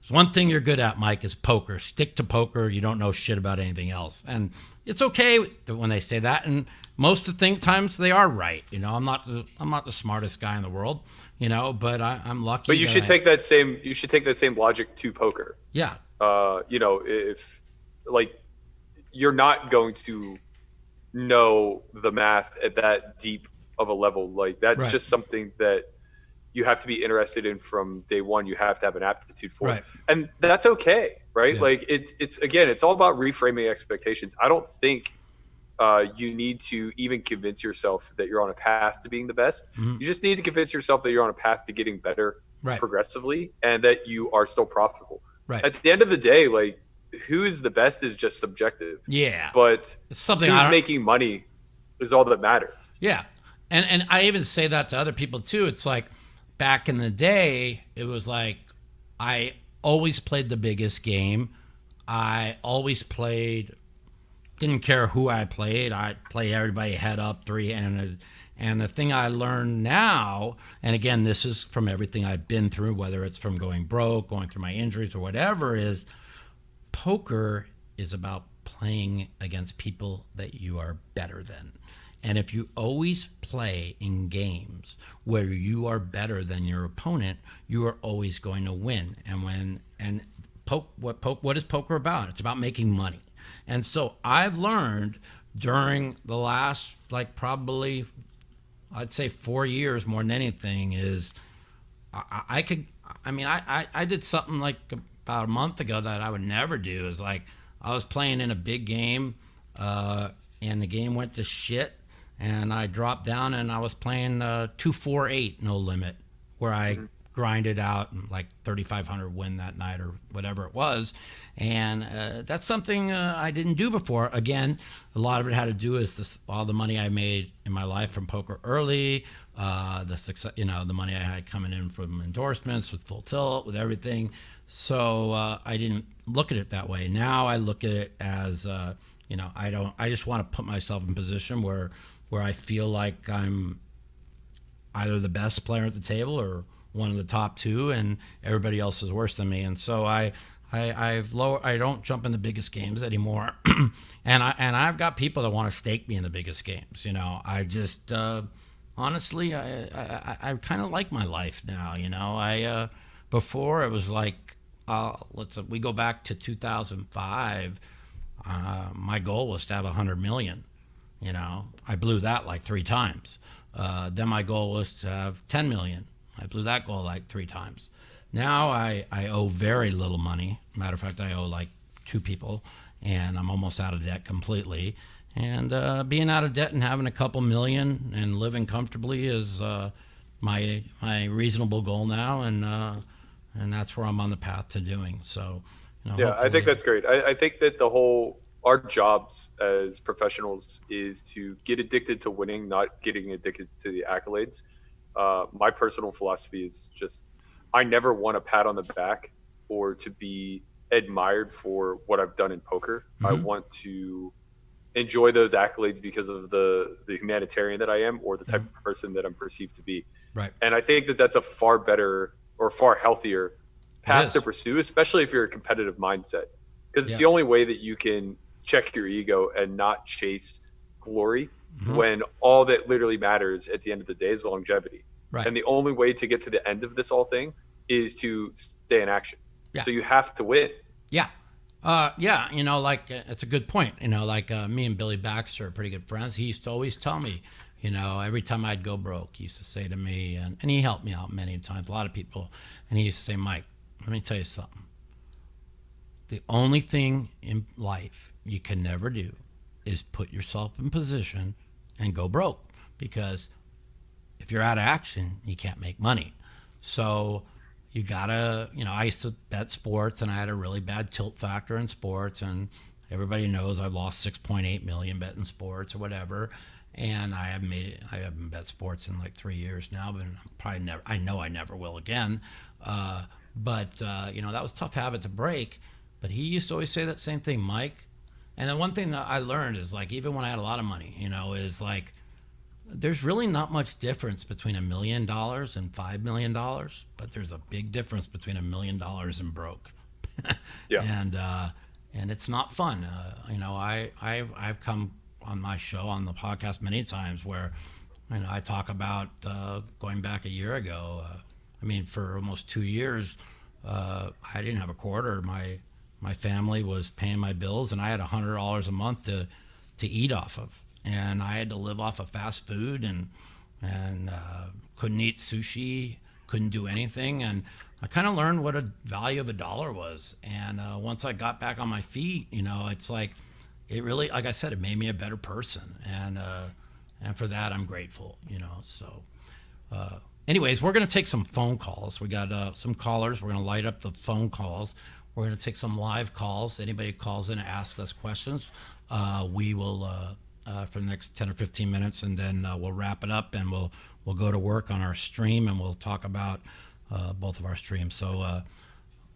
There's one thing you're good at, Mike, is poker. Stick to poker. You don't know shit about anything else. And it's okay when they say that. And most of the times they are right. You know, I'm not the smartest guy in the world, you know, but I'm lucky. But you should take that same logic to poker. Yeah. You know, if like you're not going to know the math at that deep of a level, like that's Right. just something that you have to be interested in from day one. You have to have an aptitude for Right. it. And that's okay, right? Yeah. Like it's all about reframing expectations. I don't think you need to even convince yourself that you're on a path to being the best. Mm-hmm. You just need to convince yourself that you're on a path to getting better Right. progressively and that you are still profitable. Right. At the end of the day, like who is the best is just subjective. Yeah. But It's something who's making money is all that matters. Yeah. And I even say that to other people too. It's like back in the day, it was like I always played the biggest game. I always didn't care who I played. I'd play everybody head up 3. And the thing I learned now, and again, this is from everything I've been through, whether it's from going broke, going through my injuries or whatever, is poker is about playing against people that you are better than. And if you always play in games where you are better than your opponent, you are always going to win. What is poker about? It's about making money. And so I've learned during the last, like probably, I'd say 4 years more than anything, is I did something like about a month ago that I would never do. Is like I was playing in a big game, and the game went to shit. And I dropped down and I was playing 2-4-8 no limit, where I grinded out and like 3,500 win that night or whatever it was. And that's something I didn't do before. Again, a lot of it had to do with all the money I made in my life from poker early, the success, you know, the money I had coming in from endorsements with Full Tilt, with everything. So I didn't look at it that way. Now I look at it as, you know, I just want to put myself in a position where I feel like I'm either the best player at the table or one of the top 2, and everybody else is worse than me. And so I don't jump in the biggest games anymore. and I've got people that want to stake me in the biggest games. You know, I just honestly I kind of like my life now. You know, before it was like we go back to 2005. My goal was to have 100 million. You know, I blew that like 3 times. Then my goal was to have 10 million. I blew that goal like 3 times. Now I owe very little money. Matter of fact, I owe like 2 people, and I'm almost out of debt completely. And being out of debt and having a couple million and living comfortably is my reasonable goal now, and that's where I'm on the path to doing. So, you know, yeah, I think that's great. I think that our jobs as professionals is to get addicted to winning, not getting addicted to the accolades. My personal philosophy is just, I never want a pat on the back or to be admired for what I've done in poker. Mm-hmm. I want to enjoy those accolades because of the humanitarian that I am, or the type of person that I'm perceived to be. Right. And I think that that's a far better or far healthier path to pursue, especially if you're a competitive mindset, because it's the only way that you can check your ego and not chase glory when all that literally matters at the end of the day is longevity. Right. And the only way to get to the end of this whole thing is to stay in action. Yeah. So you have to win. Yeah. Yeah. You know, like it's a good point. You know, like me and Billy Baxter are pretty good friends. He used to always tell me, you know, every time I'd go broke, he used to say to me, and he helped me out many times, a lot of people. And he used to say, Mike, let me tell you something. The only thing in life you can never do is put yourself in position and go broke, because if you're out of action, you can't make money. So you gotta, you know, I used to bet sports, and I had a really bad tilt factor in sports, and everybody knows I lost 6.8 million betting sports or whatever. And I haven't bet sports in like 3 years now, but I know I never will again. But you know, that was a tough habit to break. But he used to always say that same thing, Mike. And then one thing that I learned is, like, even when I had a lot of money, you know, is like, there's really not much difference between $1 million and $5 million, but there's a big difference between $1 million and broke. Yeah. And it's not fun. I've come on my show, on the podcast, many times where, I talk about going back a year ago. For almost 2 years, I didn't have a quarter. My family was paying my bills, and I had $100 a month to eat off of, and I had to live off of fast food and couldn't eat sushi, couldn't do anything, and I kind of learned what a value of a dollar was. And once I got back on my feet, it's like it really, like I said, it made me a better person, and for that I'm grateful. So. Anyways, we're going to take some phone calls. We got some callers. We're going to light up the phone calls. We're going to take some live calls. Anybody calls in and asks us questions, we will for the next 10 or 15 minutes, and then we'll wrap it up, and we'll go to work on our stream, and we'll talk about both of our streams. So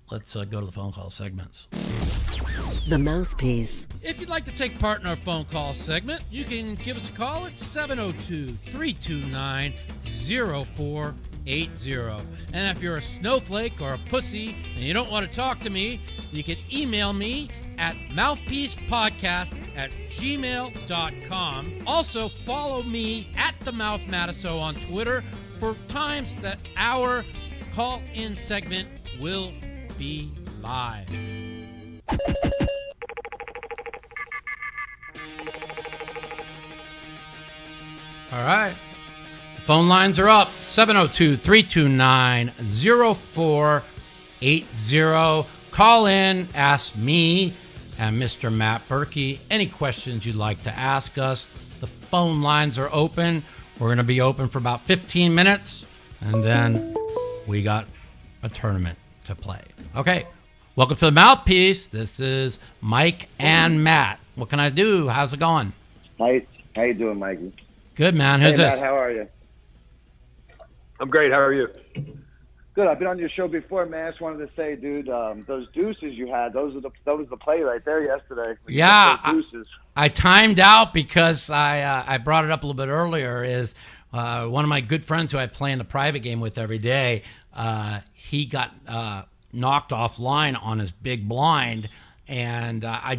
let's go to the phone call segments. The Mouthpiece. If you'd like to take part in our phone call segment, you can give us a call at 702-329-0480. And if you're a snowflake or a pussy and you don't want to talk to me, you can email me at mouthpiecepodcast@gmail.com. Also, follow me at the Mouth Matiso on Twitter for times that our call-in segment will be live. All right. The phone lines are up. 702-329-0480. Call in, ask me and Mr. Matt Berkey any questions you'd like to ask us. The phone lines are open. We're going to be open for about 15 minutes, and then we got a tournament to play. Okay. Welcome to the Mouthpiece. This is Mike and Matt. What can I do? How's it going? Hi. How you doing, Mikey? Good, man. Who's Hey, this? Matt, how are you? I'm great. How are you? Good. I've been on your show before, man. I just wanted to say, dude, those deuces you had, that was the play right there yesterday. Yeah, Deuces. I timed out because I brought it up a little bit earlier. Is one of my good friends who I play in the private game with every day, he got knocked offline on his big blind, and I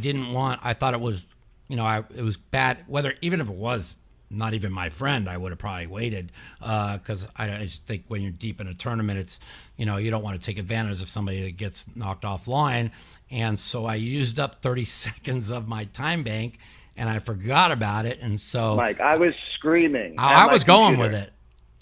thought it was, it was bad. Even if it was not even my friend, I would have probably waited, because I just think when you're deep in a tournament, it's, you don't want to take advantage of somebody that gets knocked offline. And so I used up 30 seconds of my time bank, and I forgot about it. And so, Mike, I was screaming. I was going with it.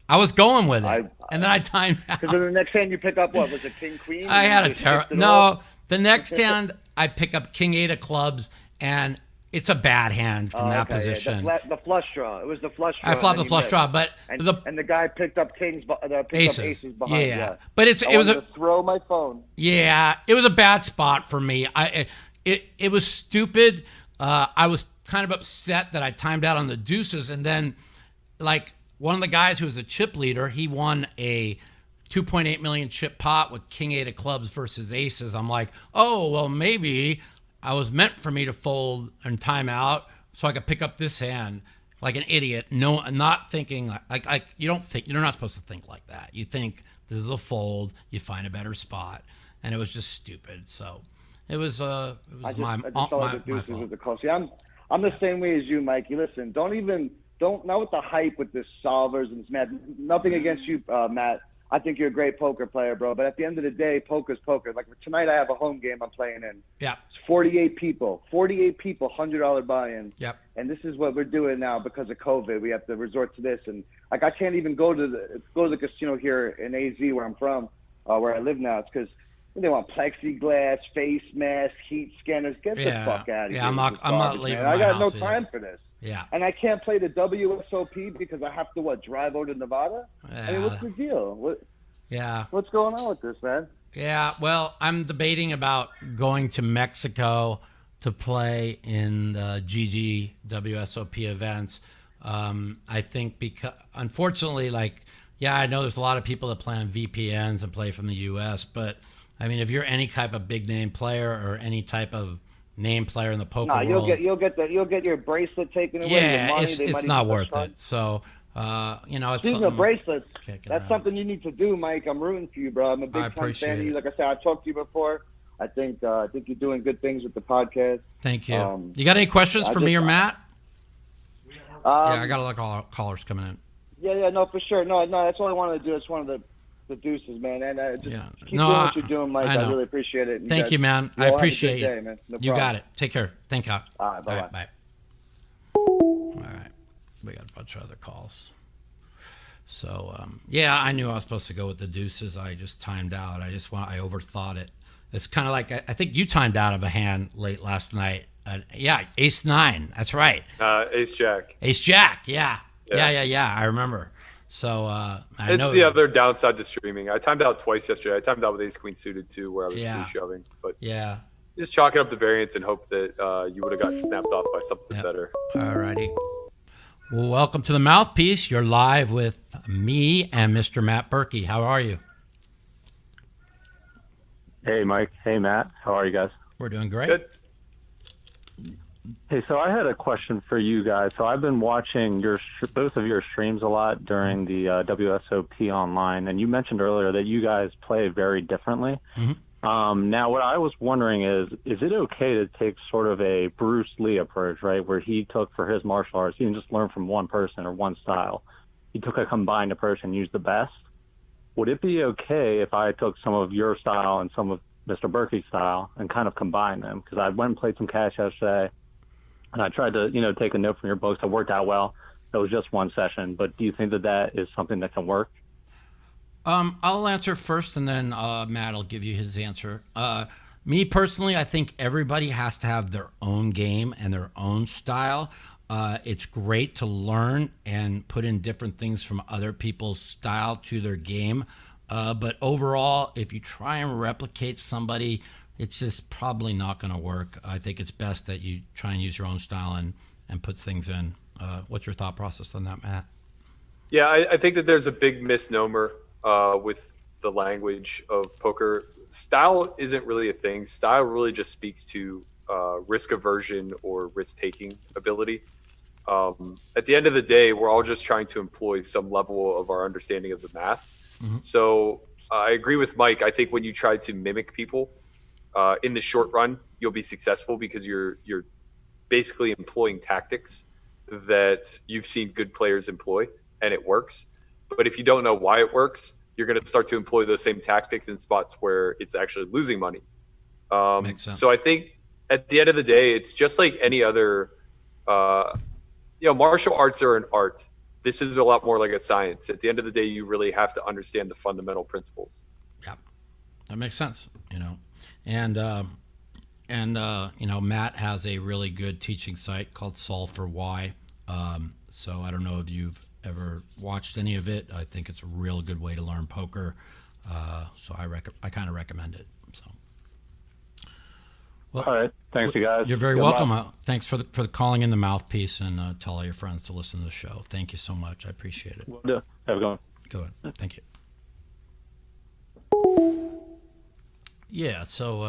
And then I timed out. Because the next hand you pick up, what was it, King Queen? I had a terrible. No, the next hand I pick up King 8 of clubs, and it's a bad hand from that position. Yeah. The flush draw. It was the flush draw. I flopped the flush draw, but and the guy picked up aces behind. Yeah, but it was to throw my phone. Yeah, it was a bad spot for me. It was stupid. I was kind of upset that I timed out on the deuces, and then like one of the guys who was a chip leader, he won a 2.8 million chip pot with King 8 of clubs versus aces. I'm like, oh well, maybe I was meant for me to fold and time out so I could pick up this hand like an idiot. No, not thinking like you don't think, you're not supposed to think like that. You think this is a fold, you find a better spot, and it was just stupid. So it was my fault. See, I'm the same way as you, Mikey. Listen, not with the hype with this solvers and this Matt. Nothing against you, Matt. I think you're a great poker player, bro. But at the end of the day, poker's poker. Like tonight, I have a home game I'm playing in. Yeah. It's 48 people, $100 buy-in. Yep. And this is what we're doing now because of COVID. We have to resort to this, and like I can't even go to the casino here in AZ where I'm from, where I live now. It's because they want plexiglass, face masks, heat scanners. Get the fuck out of here. Yeah, I'm not leaving. I got no house time either. for this. Yeah. And I can't play the WSOP because I have to drive over to Nevada. Yeah. I mean, what's the deal? What's going on with this, man? Yeah, well, I'm debating about going to Mexico to play in the GG WSOP events. I think because, unfortunately, I know there's a lot of people that play on VPNs and play from the U.S., but, I mean, if you're any type of big name player or any type of name player in the poker world, you'll get your bracelet taken away. Yeah, your money, it's not worth it. So, it's speaking of bracelets, that's around. something you need to do, Mike. I'm rooting for you, bro. I'm a big time fan of you. Like I said, I've talked to you before. I think you're doing good things with the podcast. Thank you. You got any questions for me or Matt? Yeah, I got a lot of callers coming in. Yeah, no, for sure. No, that's all I wanted to do. It's one of the deuces, man. And keep doing what you're doing, Mike. I really appreciate it. Thank you, man. I appreciate you. Day, man. No you problem. got it. Take care. Thank you. All right, bye-bye. All right, bye. All right. We got a bunch of other calls. So, yeah, I knew I was supposed to go with the deuces. I just timed out. I overthought it. It's kind of like, I think you timed out of a hand late last night. Yeah, ace nine. That's right. Ace jack. Ace jack. Yeah. I remember. So it's the other downside to streaming. I timed out twice yesterday. I timed out with ace queen suited too, where I was pre-shoving. But just chalk it up to variance and hope that you would have got snapped off by something better. All righty. Well, welcome to the Mouthpiece. You're live with me and Mr. Matt Berkey. How are you? Hey, Mike. Hey, Matt. How are you guys? We're doing great. Good. Hey, so I had a question for you guys. So I've been watching both of your streams a lot during the WSOP online, and you mentioned earlier that you guys play very differently. Mm-hmm. Now, what I was wondering is it okay to take sort of a Bruce Lee approach, right, where he took for his martial arts, he didn't just learn from one person or one style. He took a combined approach and used the best. Would it be okay if I took some of your style and some of Mr. Berkey's style and kind of combined them? Because I went and played some cash yesterday, and I tried to, take a note from your books. It worked out well. It was just one session. But do you think that is something that can work? I'll answer first, and then Matt will give you his answer. Me personally, I think everybody has to have their own game and their own style. It's great to learn and put in different things from other people's style to their game. But overall, if you try and replicate somebody, it's just probably not going to work. I think it's best that you try and use your own style and put things in. What's your thought process on that, Matt? Yeah, I think that there's a big misnomer with the language of poker. Style isn't really a thing. Style really just speaks to risk aversion or risk-taking ability. At the end of the day, we're all just trying to employ some level of our understanding of the math. Mm-hmm. So I agree with Mike. I think when you try to mimic people in the short run, you'll be successful because you're basically employing tactics that you've seen good players employ, and it works. But if you don't know why it works, you're going to start to employ those same tactics in spots where it's actually losing money. Makes sense. So I think at the end of the day, it's just like any other, martial arts are an art. This is a lot more like a science. At the end of the day, you really have to understand the fundamental principles. Yeah, that makes sense. And Matt has a really good teaching site called Solve for Why. So I don't know if you've ever watched any of it. I think it's a real good way to learn poker. So I kind of recommend it. So. Well, all right. Thanks, you guys. You're very Good welcome. luck. Thanks for calling in the Mouthpiece, and tell all your friends to listen to the show. Thank you so much. I appreciate it. Will do. Have a good one. Good. Thank you. Yeah. So,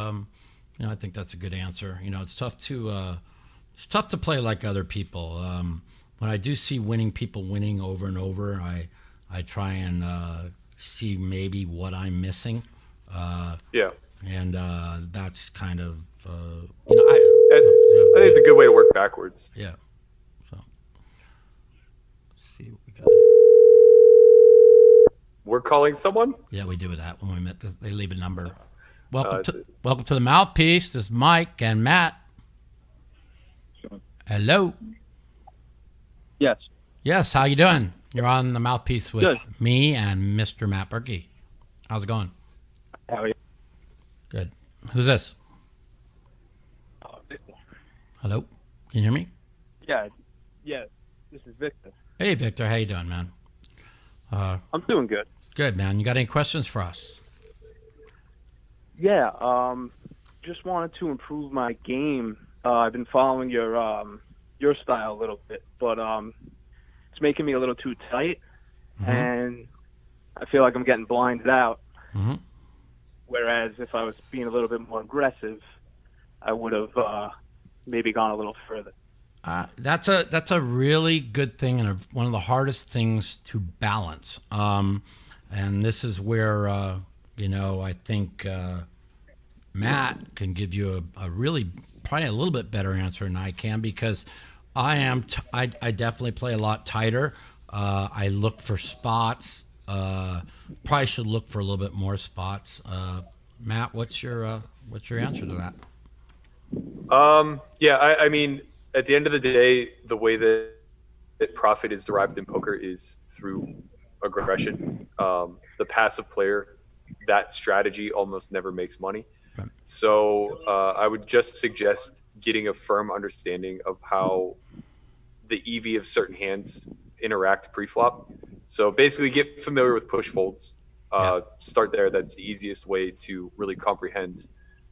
I think that's a good answer. It's tough to play like other people. When I do see people winning over and over, I try and see maybe what I'm missing. And that's kind of, I think it's a good way to work backwards. Yeah. So, let's see what we got here. We're calling someone? Yeah, we do that when we met. They leave a number. Welcome to the Mouthpiece. This is Mike and Matt. Hello. Yes. Yes, how you doing? You're on the Mouthpiece with Good. me and Mr. Matt Berkey. How's it going? How are you? Good. Who's this? Hello? Can you hear me? Yeah. This is Victor. Hey, Victor. How you doing, man? I'm doing good. Good, man. You got any questions for us? Yeah. Just wanted to improve my game. I've been following your style a little bit, but it's making me a little too tight, and I feel like I'm getting blinded out. Mm-hmm. Whereas if I was being a little bit more aggressive, I would have maybe gone a little further. That's a really good thing and one of the hardest things to balance. And this is where I think Matt can give you a really probably a little bit better answer than I can, because I definitely play a lot tighter. I look for spots. Probably should look for a little bit more spots. Matt, what's your answer to that? Yeah, I mean, at the end of the day, the way that profit is derived in poker is through aggression. The passive player, that strategy almost never makes money. Right. So I would just suggest getting a firm understanding of how the EV of certain hands interact pre-flop. So basically get familiar with push folds. Start there. That's the easiest way to really comprehend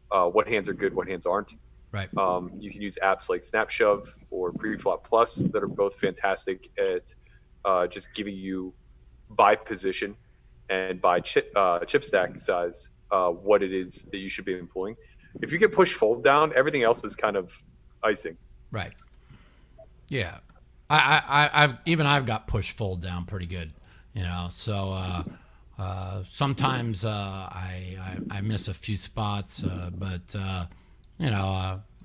what hands are good, what hands aren't. Right. You can use apps like SnapShove or Preflop Plus that are both fantastic at just giving you by position and by chip stack size what it is that you should be employing. If you get push fold down, everything else is kind of icing. Right. Yeah. I've got push fold down pretty good, So sometimes I miss a few spots, but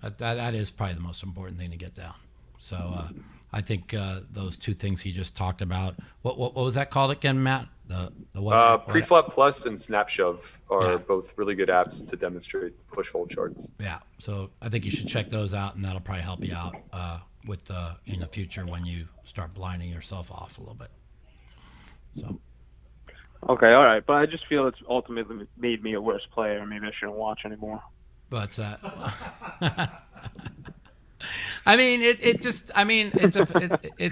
that is probably the most important thing to get down. So I think those two things he just talked about. What was that called again, Matt? The what? Preflop Plus and SnapShove are both really good apps to demonstrate push fold charts. Yeah. So I think you should check those out, and that'll probably help you out with in the future when you start blinding yourself off a little bit. So. Okay, all right, but I just feel it's ultimately made me a worse player. Maybe I shouldn't watch anymore. But I mean, it's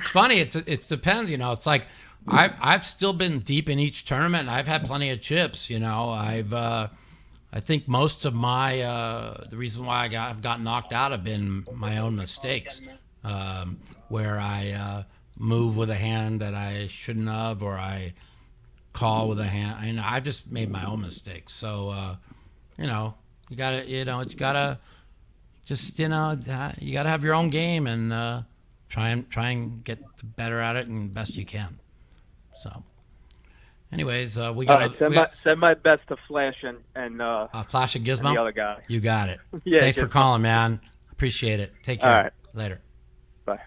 funny. It depends, It's like I've still been deep in each tournament, and I've had plenty of chips. I think most of my the reason why I've got knocked out have been my own mistakes, where I move with a hand that I shouldn't have, or I call with a hand. I've just made my own mistakes. So you gotta you gotta have your own game and try and get better at it and best you can. So anyways, we got send my best to Flash and Flash and Gizmo, and the other guy. You got it. Yeah, thanks for calling, man. Appreciate it. Take care. All right. Later. Bye.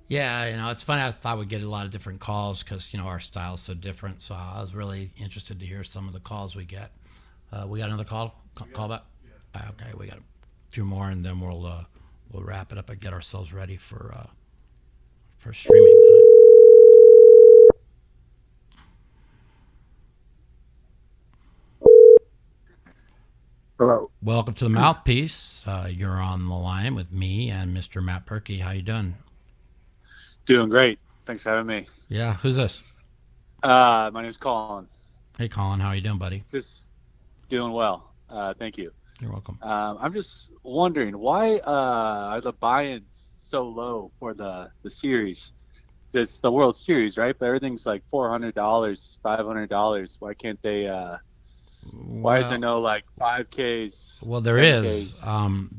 Yeah, it's funny. I thought we'd get a lot of different calls because our style's so different. So I was really interested to hear some of the calls we get. We got another call back. Yeah. Okay, we got a few more, and then we'll wrap it up and get ourselves ready for streaming tonight. Hello. Welcome to the Mouthpiece. You're on the line with me and Mr. Matt Berkey. How you doing? Doing great. Thanks for having me. Yeah. Who's this? My name's Colin. Hey, Colin. How you doing, buddy? Just doing well. Thank you. You're welcome. I'm just wondering, why are the buy-ins so low for the series? It's the World Series, right? But everything's like $400, $500. Why can't they... why is there no 5Ks? Well, there is.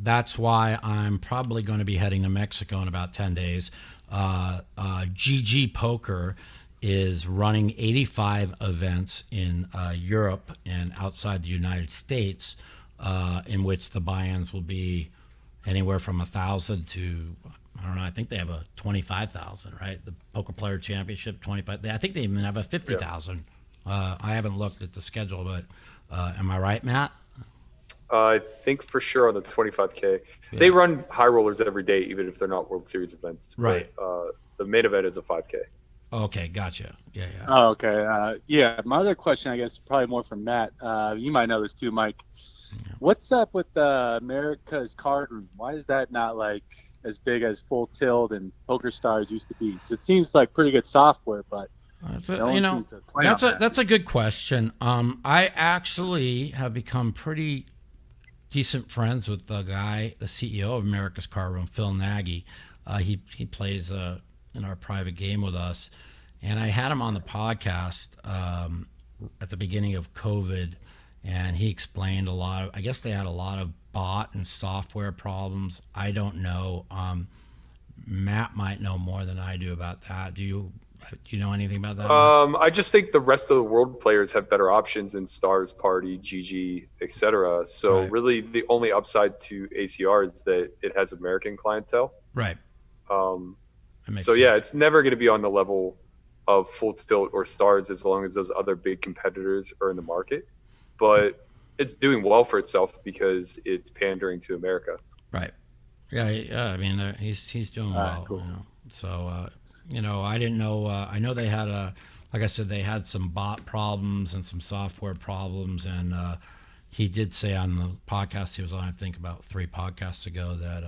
That's why I'm probably going to be heading to Mexico in about 10 days. GG Poker is running 85 events in Europe and outside the United States, in which the buy-ins will be anywhere from 1,000 to, I don't know, I think they have a 25,000, right? The Poker Player Championship, 25. I think they even have a 50,000. I haven't looked at the schedule, but am I right, Matt? I think for sure on the 25K. Yeah. They run high rollers every day, even if they're not World Series events. Right. But, the main event is a 5K. Okay, gotcha. Yeah. Oh, okay. Yeah, my other question, I guess, probably more from Matt. You might know this too, Mike. Yeah. What's up with America's Card Room? Why is that not as big as Full Tilt and Poker Stars used to be? It seems like pretty good software, but that's a good question. I actually have become pretty decent friends with the CEO of America's Card Room, Phil Nagy. He plays in our private game with us, and I had him on the podcast at the beginning of COVID, and he explained a lot of, I guess they had a lot of bot and software problems. I don't know. Matt might know more than I do about that. Do you know anything about that? I just think the rest of the world players have better options in Stars, Party, GG, etc. So really, the only upside to ACR is that it has American clientele. Right. So sense. yeah, it's never going to be on the level of Full Tilt or Stars as long as those other big competitors are in the market. But it's doing well for itself because it's pandering to America. Right. Yeah. I mean, he's doing well. Cool. You know? So. I didn't know. I know they had like I said, they had some bot problems and some software problems, and he did say on the podcast he was on, I think about 3 podcasts ago, that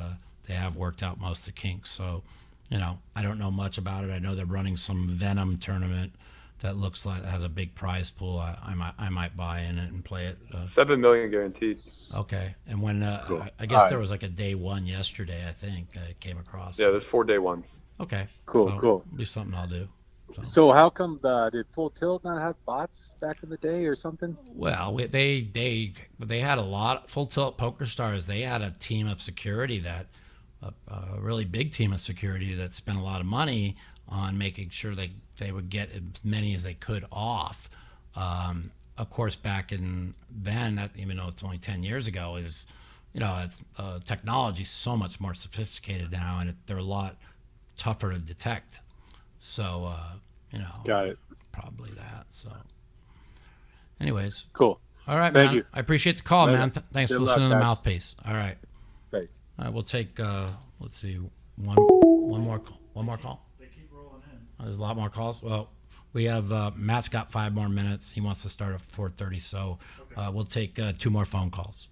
they have worked out most of the kinks. So, I don't know much about it. I know they're running some Venom tournament that looks like it has a big prize pool. I might buy in it and play it. 7 million guaranteed. Okay, and when Cool. I guess there was like a day one yesterday. I think I came across. Yeah, there's 4 day ones. Okay. Cool. It'll be something I'll do. So how come did Full Tilt not have bots back in the day or something? Well, they had a lot. Full Tilt Poker Stars, they had a team of security a really big team of security that spent a lot of money on making sure they would get as many as they could off. Of course, back in then, even though it's only 10 years ago, technology's so much more sophisticated now, and they're a lot tougher to detect. So, Got it. Probably that. So, anyways. Cool. All right, Thank man. you. I appreciate the call, man. Thanks for listening to the Mouthpiece. All right. Thanks. All right, we'll take, let's see, one more call. They keep rolling in. There's a lot more calls. Well, we have, Matt's got 5 more minutes. He wants to start at 4:30, so we'll take 2 more phone calls.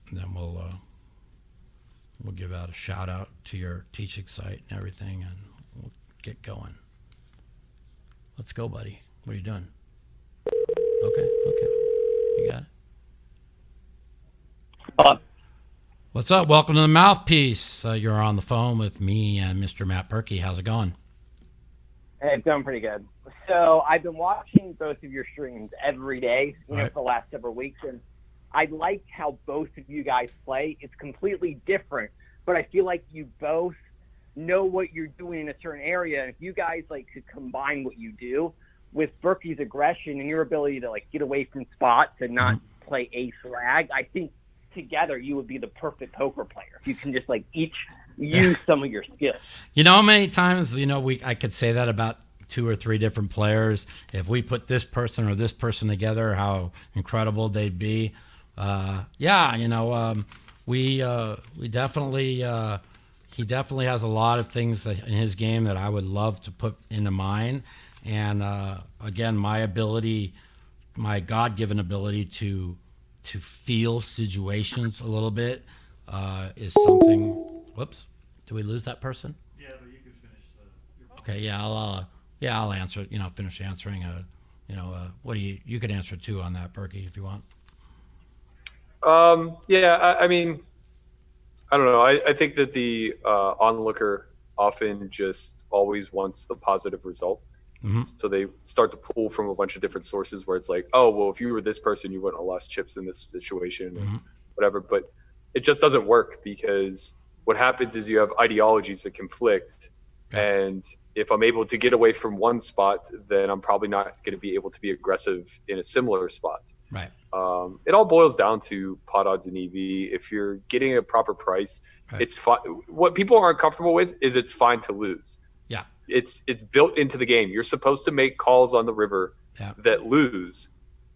And then we'll give out a shout out to your teaching site and everything, and we'll get going. Let's go, buddy. What are you doing? Okay. You got it. What's up? Welcome to the Mouthpiece. You're on the phone with me and Mr. Matt Berkey. How's it going? Hey, it's going pretty good. So I've been watching both of your streams every day, for the last several weeks, and I like how both of you guys play. It's completely different, but I feel like you both know what you're doing in a certain area. And if you guys could combine what you do with Berkey's aggression and your ability to get away from spots and not play ace lag, I think together you would be the perfect poker player. If you can just each use some of your skills. You know how many times I could say that about 2 or 3 different players. If we put this person or this person together, how incredible they'd be. We definitely he definitely has a lot of things in his game that I would love to put into mine. And again, my God-given ability to feel situations a little bit is something. Whoops, did we lose that person? Yeah, but you can finish Okay, I'll answer. Finish answering. What do you could answer too on that, Berkey, if you want. I mean, I don't know. I think that the onlooker often just always wants the positive result. Mm-hmm. So they start to pull from a bunch of different sources where it's like, oh, well, if you were this person, you wouldn't have lost chips in this situation or whatever. But it just doesn't work, because what happens is you have ideologies that conflict. And if I'm able to get away from one spot, then I'm probably not going to be able to be aggressive in a similar spot. Right. It all boils down to pot odds and EV. If you're getting a proper price, it's fine. What people aren't comfortable with is it's fine to lose. Yeah. It's built into the game. You're supposed to make calls on the river that lose.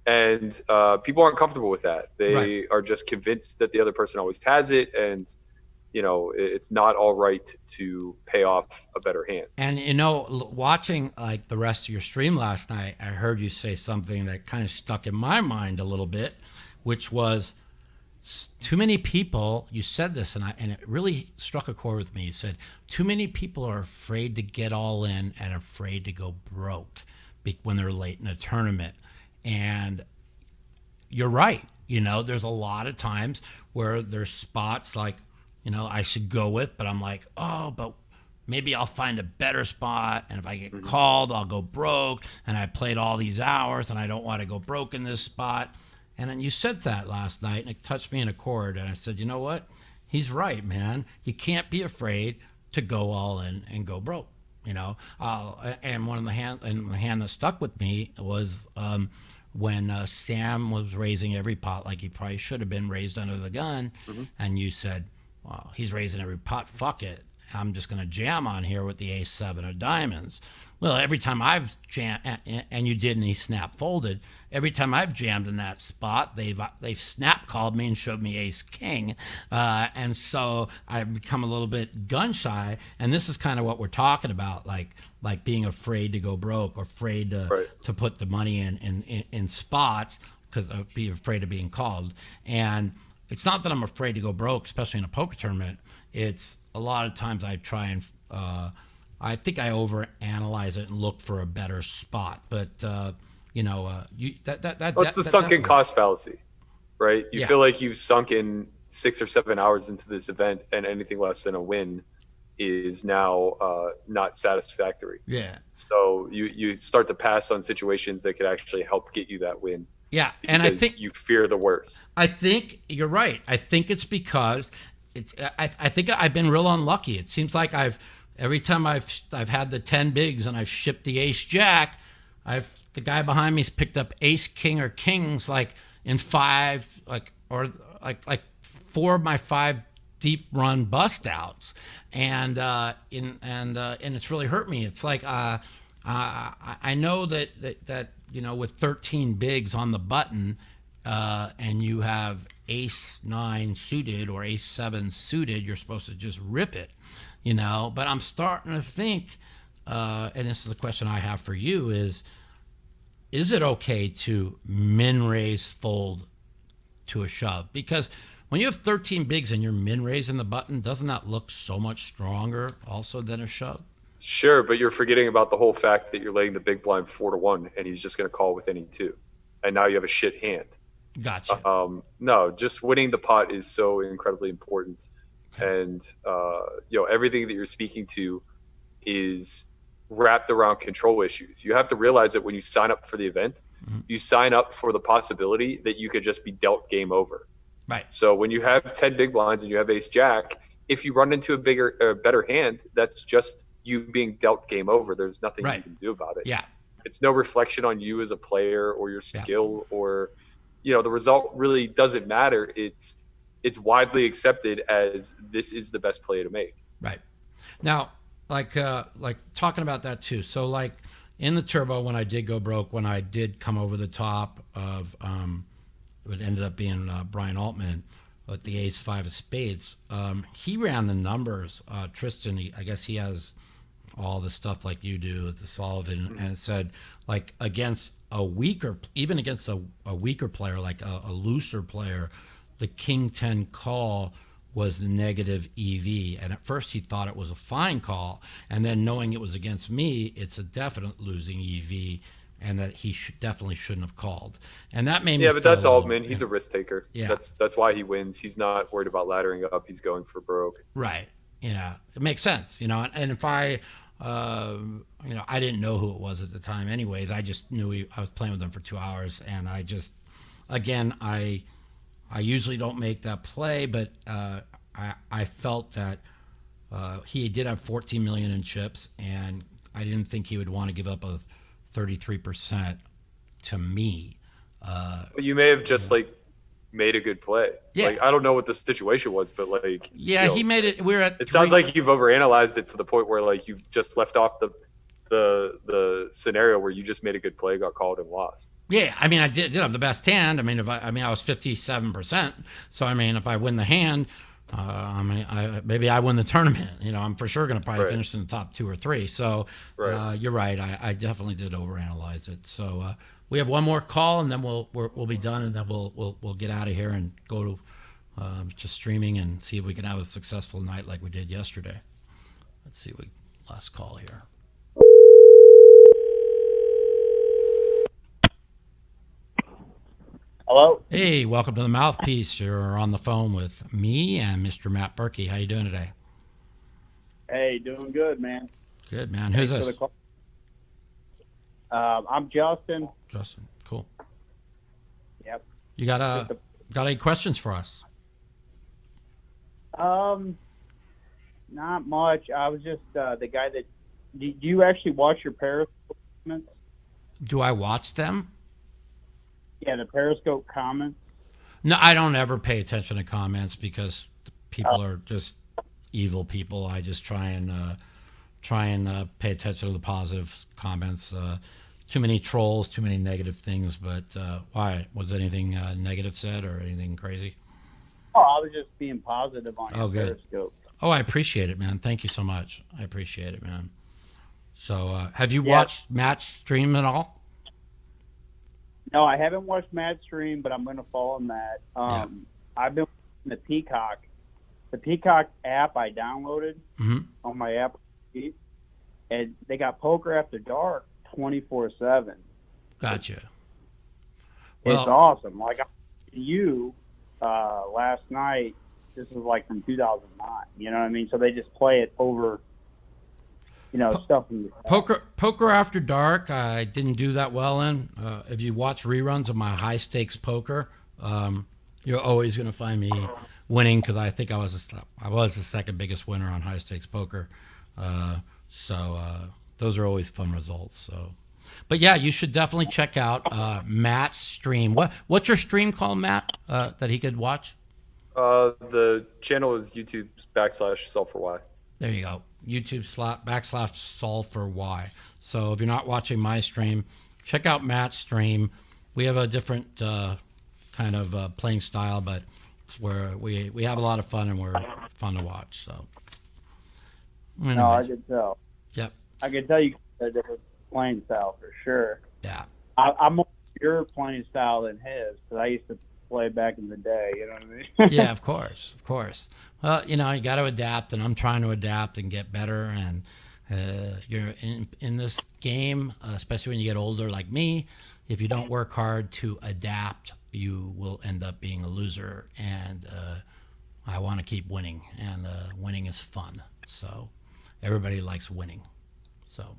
And people aren't comfortable with that. They are just convinced that the other person always has it. And, it's not all right to pay off a better hand. And, watching the rest of your stream last night, I heard you say something that kind of stuck in my mind a little bit, which was too many people, you said this, and it really struck a chord with me. You said, too many people are afraid to get all in and afraid to go broke when they're late in a tournament. And you're right. There's a lot of times where there's spots I should go with, but I'm like, oh, but maybe I'll find a better spot. And if I get called, I'll go broke. And I played all these hours and I don't want to go broke in this spot. And then you said that last night and it touched me in a chord. And I said, you know what? He's right, man. You can't be afraid to go all in and go broke. And one of the hand that stuck with me was when Sam was raising every pot like he probably should have been raised under the gun, and you said, well, he's raising every pot, fuck it, I'm just going to jam on here with the ace-7 of diamonds. Well, every time I've jammed, and you did, and he snap folded, every time I've jammed in that spot, they've snap called me and showed me ace-king, and so I've become a little bit gun shy, and this is kind of what we're talking about, like being afraid to go broke, or afraid to put the money in spots, because of being afraid of being called. And it's not that I'm afraid to go broke, especially in a poker tournament. It's a lot of times I try and I think I overanalyze it and look for a better spot. But it's the sunken cost fallacy, right? You feel like you've sunk in 6 or 7 hours into this event, and anything less than a win is now not satisfactory. Yeah. So you start to pass on situations that could actually help get you that win. Yeah, and I think you fear the worst. I think you're right. I think it's because I think I've been real unlucky. It seems like every time I've had the 10 bigs and I've shipped the ace jack, the guy behind me's picked up ace king or kings like in 5 like 4 of my 5 deep run bust outs, and it's really hurt me. It's like I know that with 13 bigs on the button, and you have ace-9 suited or ace-7 suited, you're supposed to just rip it, But I'm starting to think, and this is the question I have for you, is it okay to min raise fold to a shove? Because when you have 13 bigs and you're min raising the button, doesn't that look so much stronger also than a shove? Sure, but you're forgetting about the whole fact that you're laying the big blind 4-1, and he's just going to call with any 2, and now you have a shit hand. Gotcha. No, just winning the pot is so incredibly important, and everything that you're speaking to is wrapped around control issues. You have to realize that when you sign up for the event, you sign up for the possibility that you could just be dealt game over. Right. So when you have 10 big blinds and you have ace jack, if you run into a better hand, that's just you being dealt game over. There's nothing you can do about it. Yeah. It's no reflection on you as a player or your skill or, the result really doesn't matter. It's widely accepted as this is the best play to make. Right. Now, like talking about that too. So like in the turbo, when I did go broke, when I did come over the top of, it ended up being Brian Altman with the ace-5 of spades. He ran the numbers. Tristan, I guess he has all the stuff like you do with the Sullivan, and it said like against a weaker, even against a weaker player, like a looser player, the king 10 call was the negative EV. And at first he thought it was a fine call, and then knowing it was against me, it's a definite losing EV, and that he definitely shouldn't have called. And that made me but that's Altman. He's a risk taker. Yeah. That's why he wins. He's not worried about laddering up. He's going for broke. Right. Yeah, it makes sense, and if I I didn't know who it was at the time anyways. I just knew I was playing with him for 2 hours, and I just, again, I usually don't make that play, but I felt that he did have 14 million in chips, and I didn't think he would want to give up a 33% to me. You may have just made a good play. Yeah. I don't know what the situation was, but he made it. We're at. It sounds like you've overanalyzed it to the point where you've just left off the scenario where you just made a good play, got called, and lost. Yeah, I mean, I did have the best hand. I mean, I was 57%. So I mean, if I win the hand, maybe I win the tournament. I'm for sure going to probably finish in the top 2 or 3. So you're right. I definitely did overanalyze it. So we have one more call, and then we'll be done, and then we'll get out of here and go to streaming and see if we can have a successful night like we did yesterday. Let's see, last call here. Hello. Hey, welcome to the Mouthpiece. You're on the phone with me and Mr. Matt Berkey. How you doing today? Hey, doing good, man. Good, man. Who's this? I'm Justin. Justin, cool. Yep. You got any questions for us? Not much. I was just the guy that. Do you actually watch your Periscope comments? Do I watch them? Yeah, the Periscope comments. No, I don't ever pay attention to comments because people are just evil people. I just try and pay attention to the positive comments. Too many trolls, too many negative things. But why? Was anything negative said or anything crazy? Oh, I was just being positive on your good. Periscope. Oh, I appreciate it, man. Thank you so much. I appreciate it, man. So, have you watched Matt stream at all? No, I haven't watched Matt stream, but I'm going to follow Matt. I've been watching the Peacock. The Peacock app I downloaded on my Apple TV, and they got Poker After Dark 24/7. Gotcha. It's awesome. Like you last night, this was like from 2009. You know what I mean? So they just play it over. Stuff in the Poker After Dark, I didn't do that well in. If you watch reruns of my high stakes poker, you're always going to find me winning because I think I was the second biggest winner on high stakes poker. So those are always fun results. So, but yeah, you should definitely check out Matt's stream. What's your stream called, Matt? That he could watch? The channel is YouTube/Solve4Y. There you go. YouTube/solve for Y. So if you're not watching my stream, check out Matt's stream. We have a different kind of playing style, but it's where we have a lot of fun and we're fun to watch. So anyways. No, I could tell. Yep. I could tell you a different playing style for sure. Yeah. I'm more your playing style than his because I used to play back in the day. You know what I mean? Yeah, of course. Well, you got to adapt, and I'm trying to adapt and get better. And you're in this game, especially when you get older like me, if you don't work hard to adapt, you will end up being a loser. And I want to keep winning, and winning is fun. So everybody likes winning. So,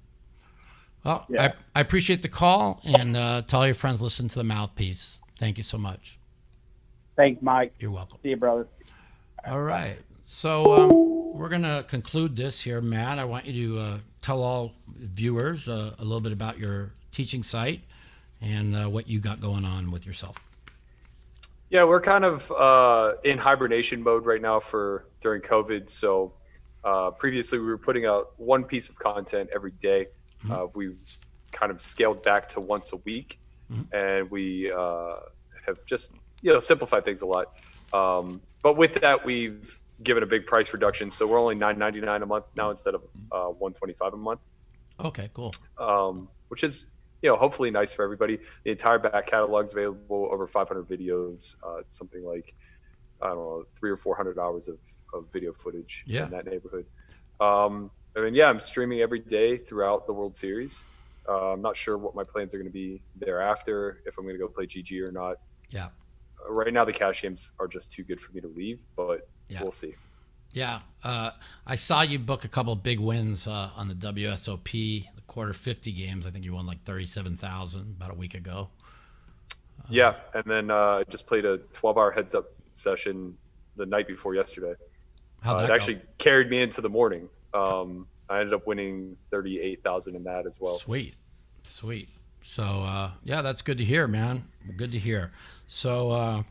well, Yeah. I appreciate the call, and tell all your friends listen to the Mouthpiece. Thank you so much. Thanks, Mike. You're welcome. See you, brother. All right. So we're going to conclude this here, Matt. I want you to tell all viewers a little bit about your teaching site and what you got going on with yourself. Yeah, we're kind of in hibernation mode right now during COVID. So previously we were putting out one piece of content every day. We've kind of scaled back to once a week, and we have just simplified things a lot. But with that, we've given a big price reduction, so we're only $9.99 a month now instead of $125 a month. Okay, cool. Which is hopefully nice for everybody. The entire back catalog is available, over 500 videos. It's something like 300 or 400 hours of video footage in that neighborhood. I'm streaming every day throughout the World Series. I'm not sure what my plans are going to be thereafter, if I'm going to go play GG or not. Yeah. Right now, the cash games are just too good for me to leave, but we'll see. Yeah. I saw you book a couple of big wins on the WSOP, the quarter 50 games. I think you won like 37,000 about a week ago. Yeah. And then I just played a 12-hour heads-up session the night before yesterday. How'd that it actually carried me into the morning. I ended up winning 38,000 in that as well. Sweet. So, that's good to hear, man. Good to hear. So,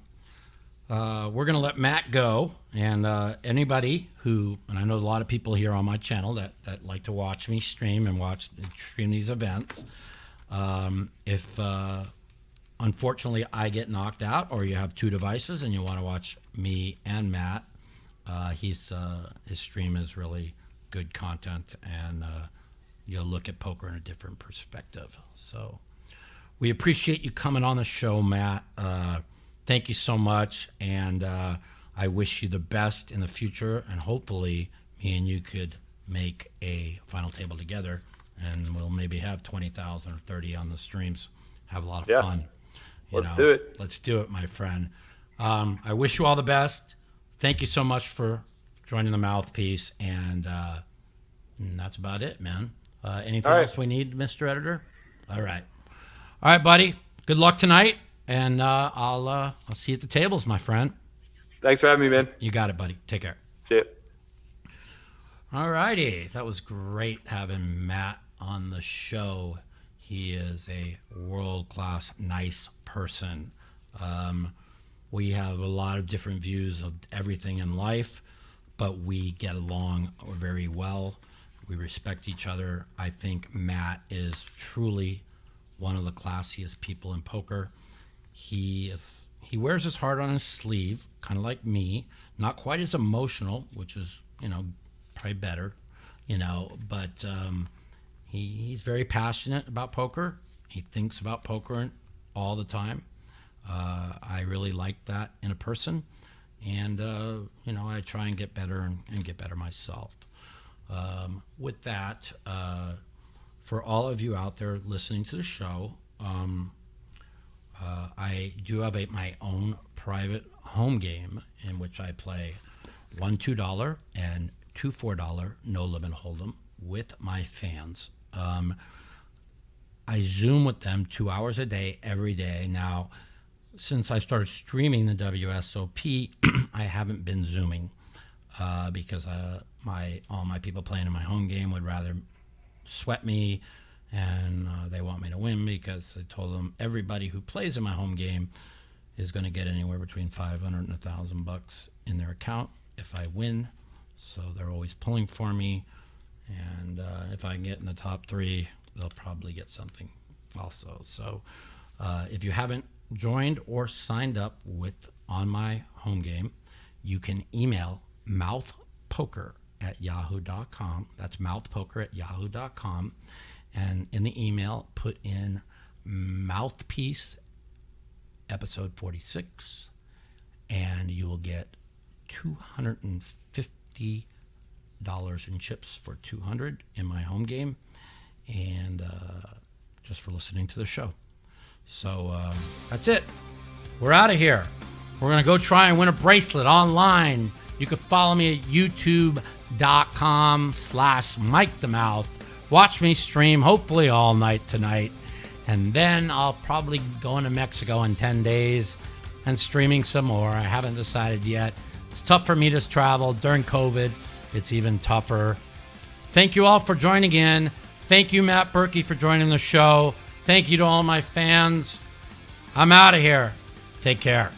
we're going to let Matt go. And anybody who, and I know a lot of people here on my channel that like to watch me stream and stream these events. If, unfortunately, I get knocked out or you have two devices and you want to watch me and Matt, his stream is really good content, and you'll look at poker in a different perspective. So we appreciate you coming on the show, Matt. Thank you so much, and I wish you the best in the future, and hopefully me and you could make a final table together, and we'll maybe have 20,000 or 30 on the streams. Have a lot of fun. Let's do it. Let's do it, my friend. I wish you all the best. Thank you so much for joining the Mouthpiece, and that's about it, man. Anything else we need, Mr. Editor? All right, buddy. Good luck tonight, and I'll see you at the tables, my friend. Thanks for having me, man. You got it, buddy. Take care. See ya. All righty. That was great having Matt on the show. He is a world-class, nice person. We have a lot of different views of everything in life, but we get along very well. We respect each other. I think Matt is truly one of the classiest people in poker. He wears his heart on his sleeve, kind of like me. Not quite as emotional, which is, probably better, but he's very passionate about poker. He thinks about poker all the time. I really like that in a person, and I try and get better and get better myself. With that, for all of you out there listening to the show, I do have my own private home game in which I play $1 $2 and $2 $4 no limit hold'em with my fans. I Zoom with them 2 hours a day, every day. Now, since I started streaming the WSOP, I haven't been Zooming because all my people playing in my home game would rather sweat me, and they want me to win because I told them everybody who plays in my home game is going to get anywhere between $500 and $1,000 in their account if I win. So they're always pulling for me, and if I can get in the top 3, they'll probably get something also. So if you haven't joined or signed up on my home game, you can email mouthpoker@yahoo.com. That's mouthpoker@yahoo.com. And in the email, put in Mouthpiece episode 46, and you will get $250 in chips for 200 in my home game, and just for listening to the show. So that's it. We're out of here. We're going to go try and win a bracelet online. You can follow me at youtube.com/MikeTheMouth. Watch me stream, hopefully all night tonight. And then I'll probably go into Mexico in 10 days and streaming some more. I haven't decided yet. It's tough for me to travel during COVID. It's even tougher. Thank you all for joining in. Thank you, Matt Berkey, for joining the show. Thank you to all my fans. I'm out of here. Take care.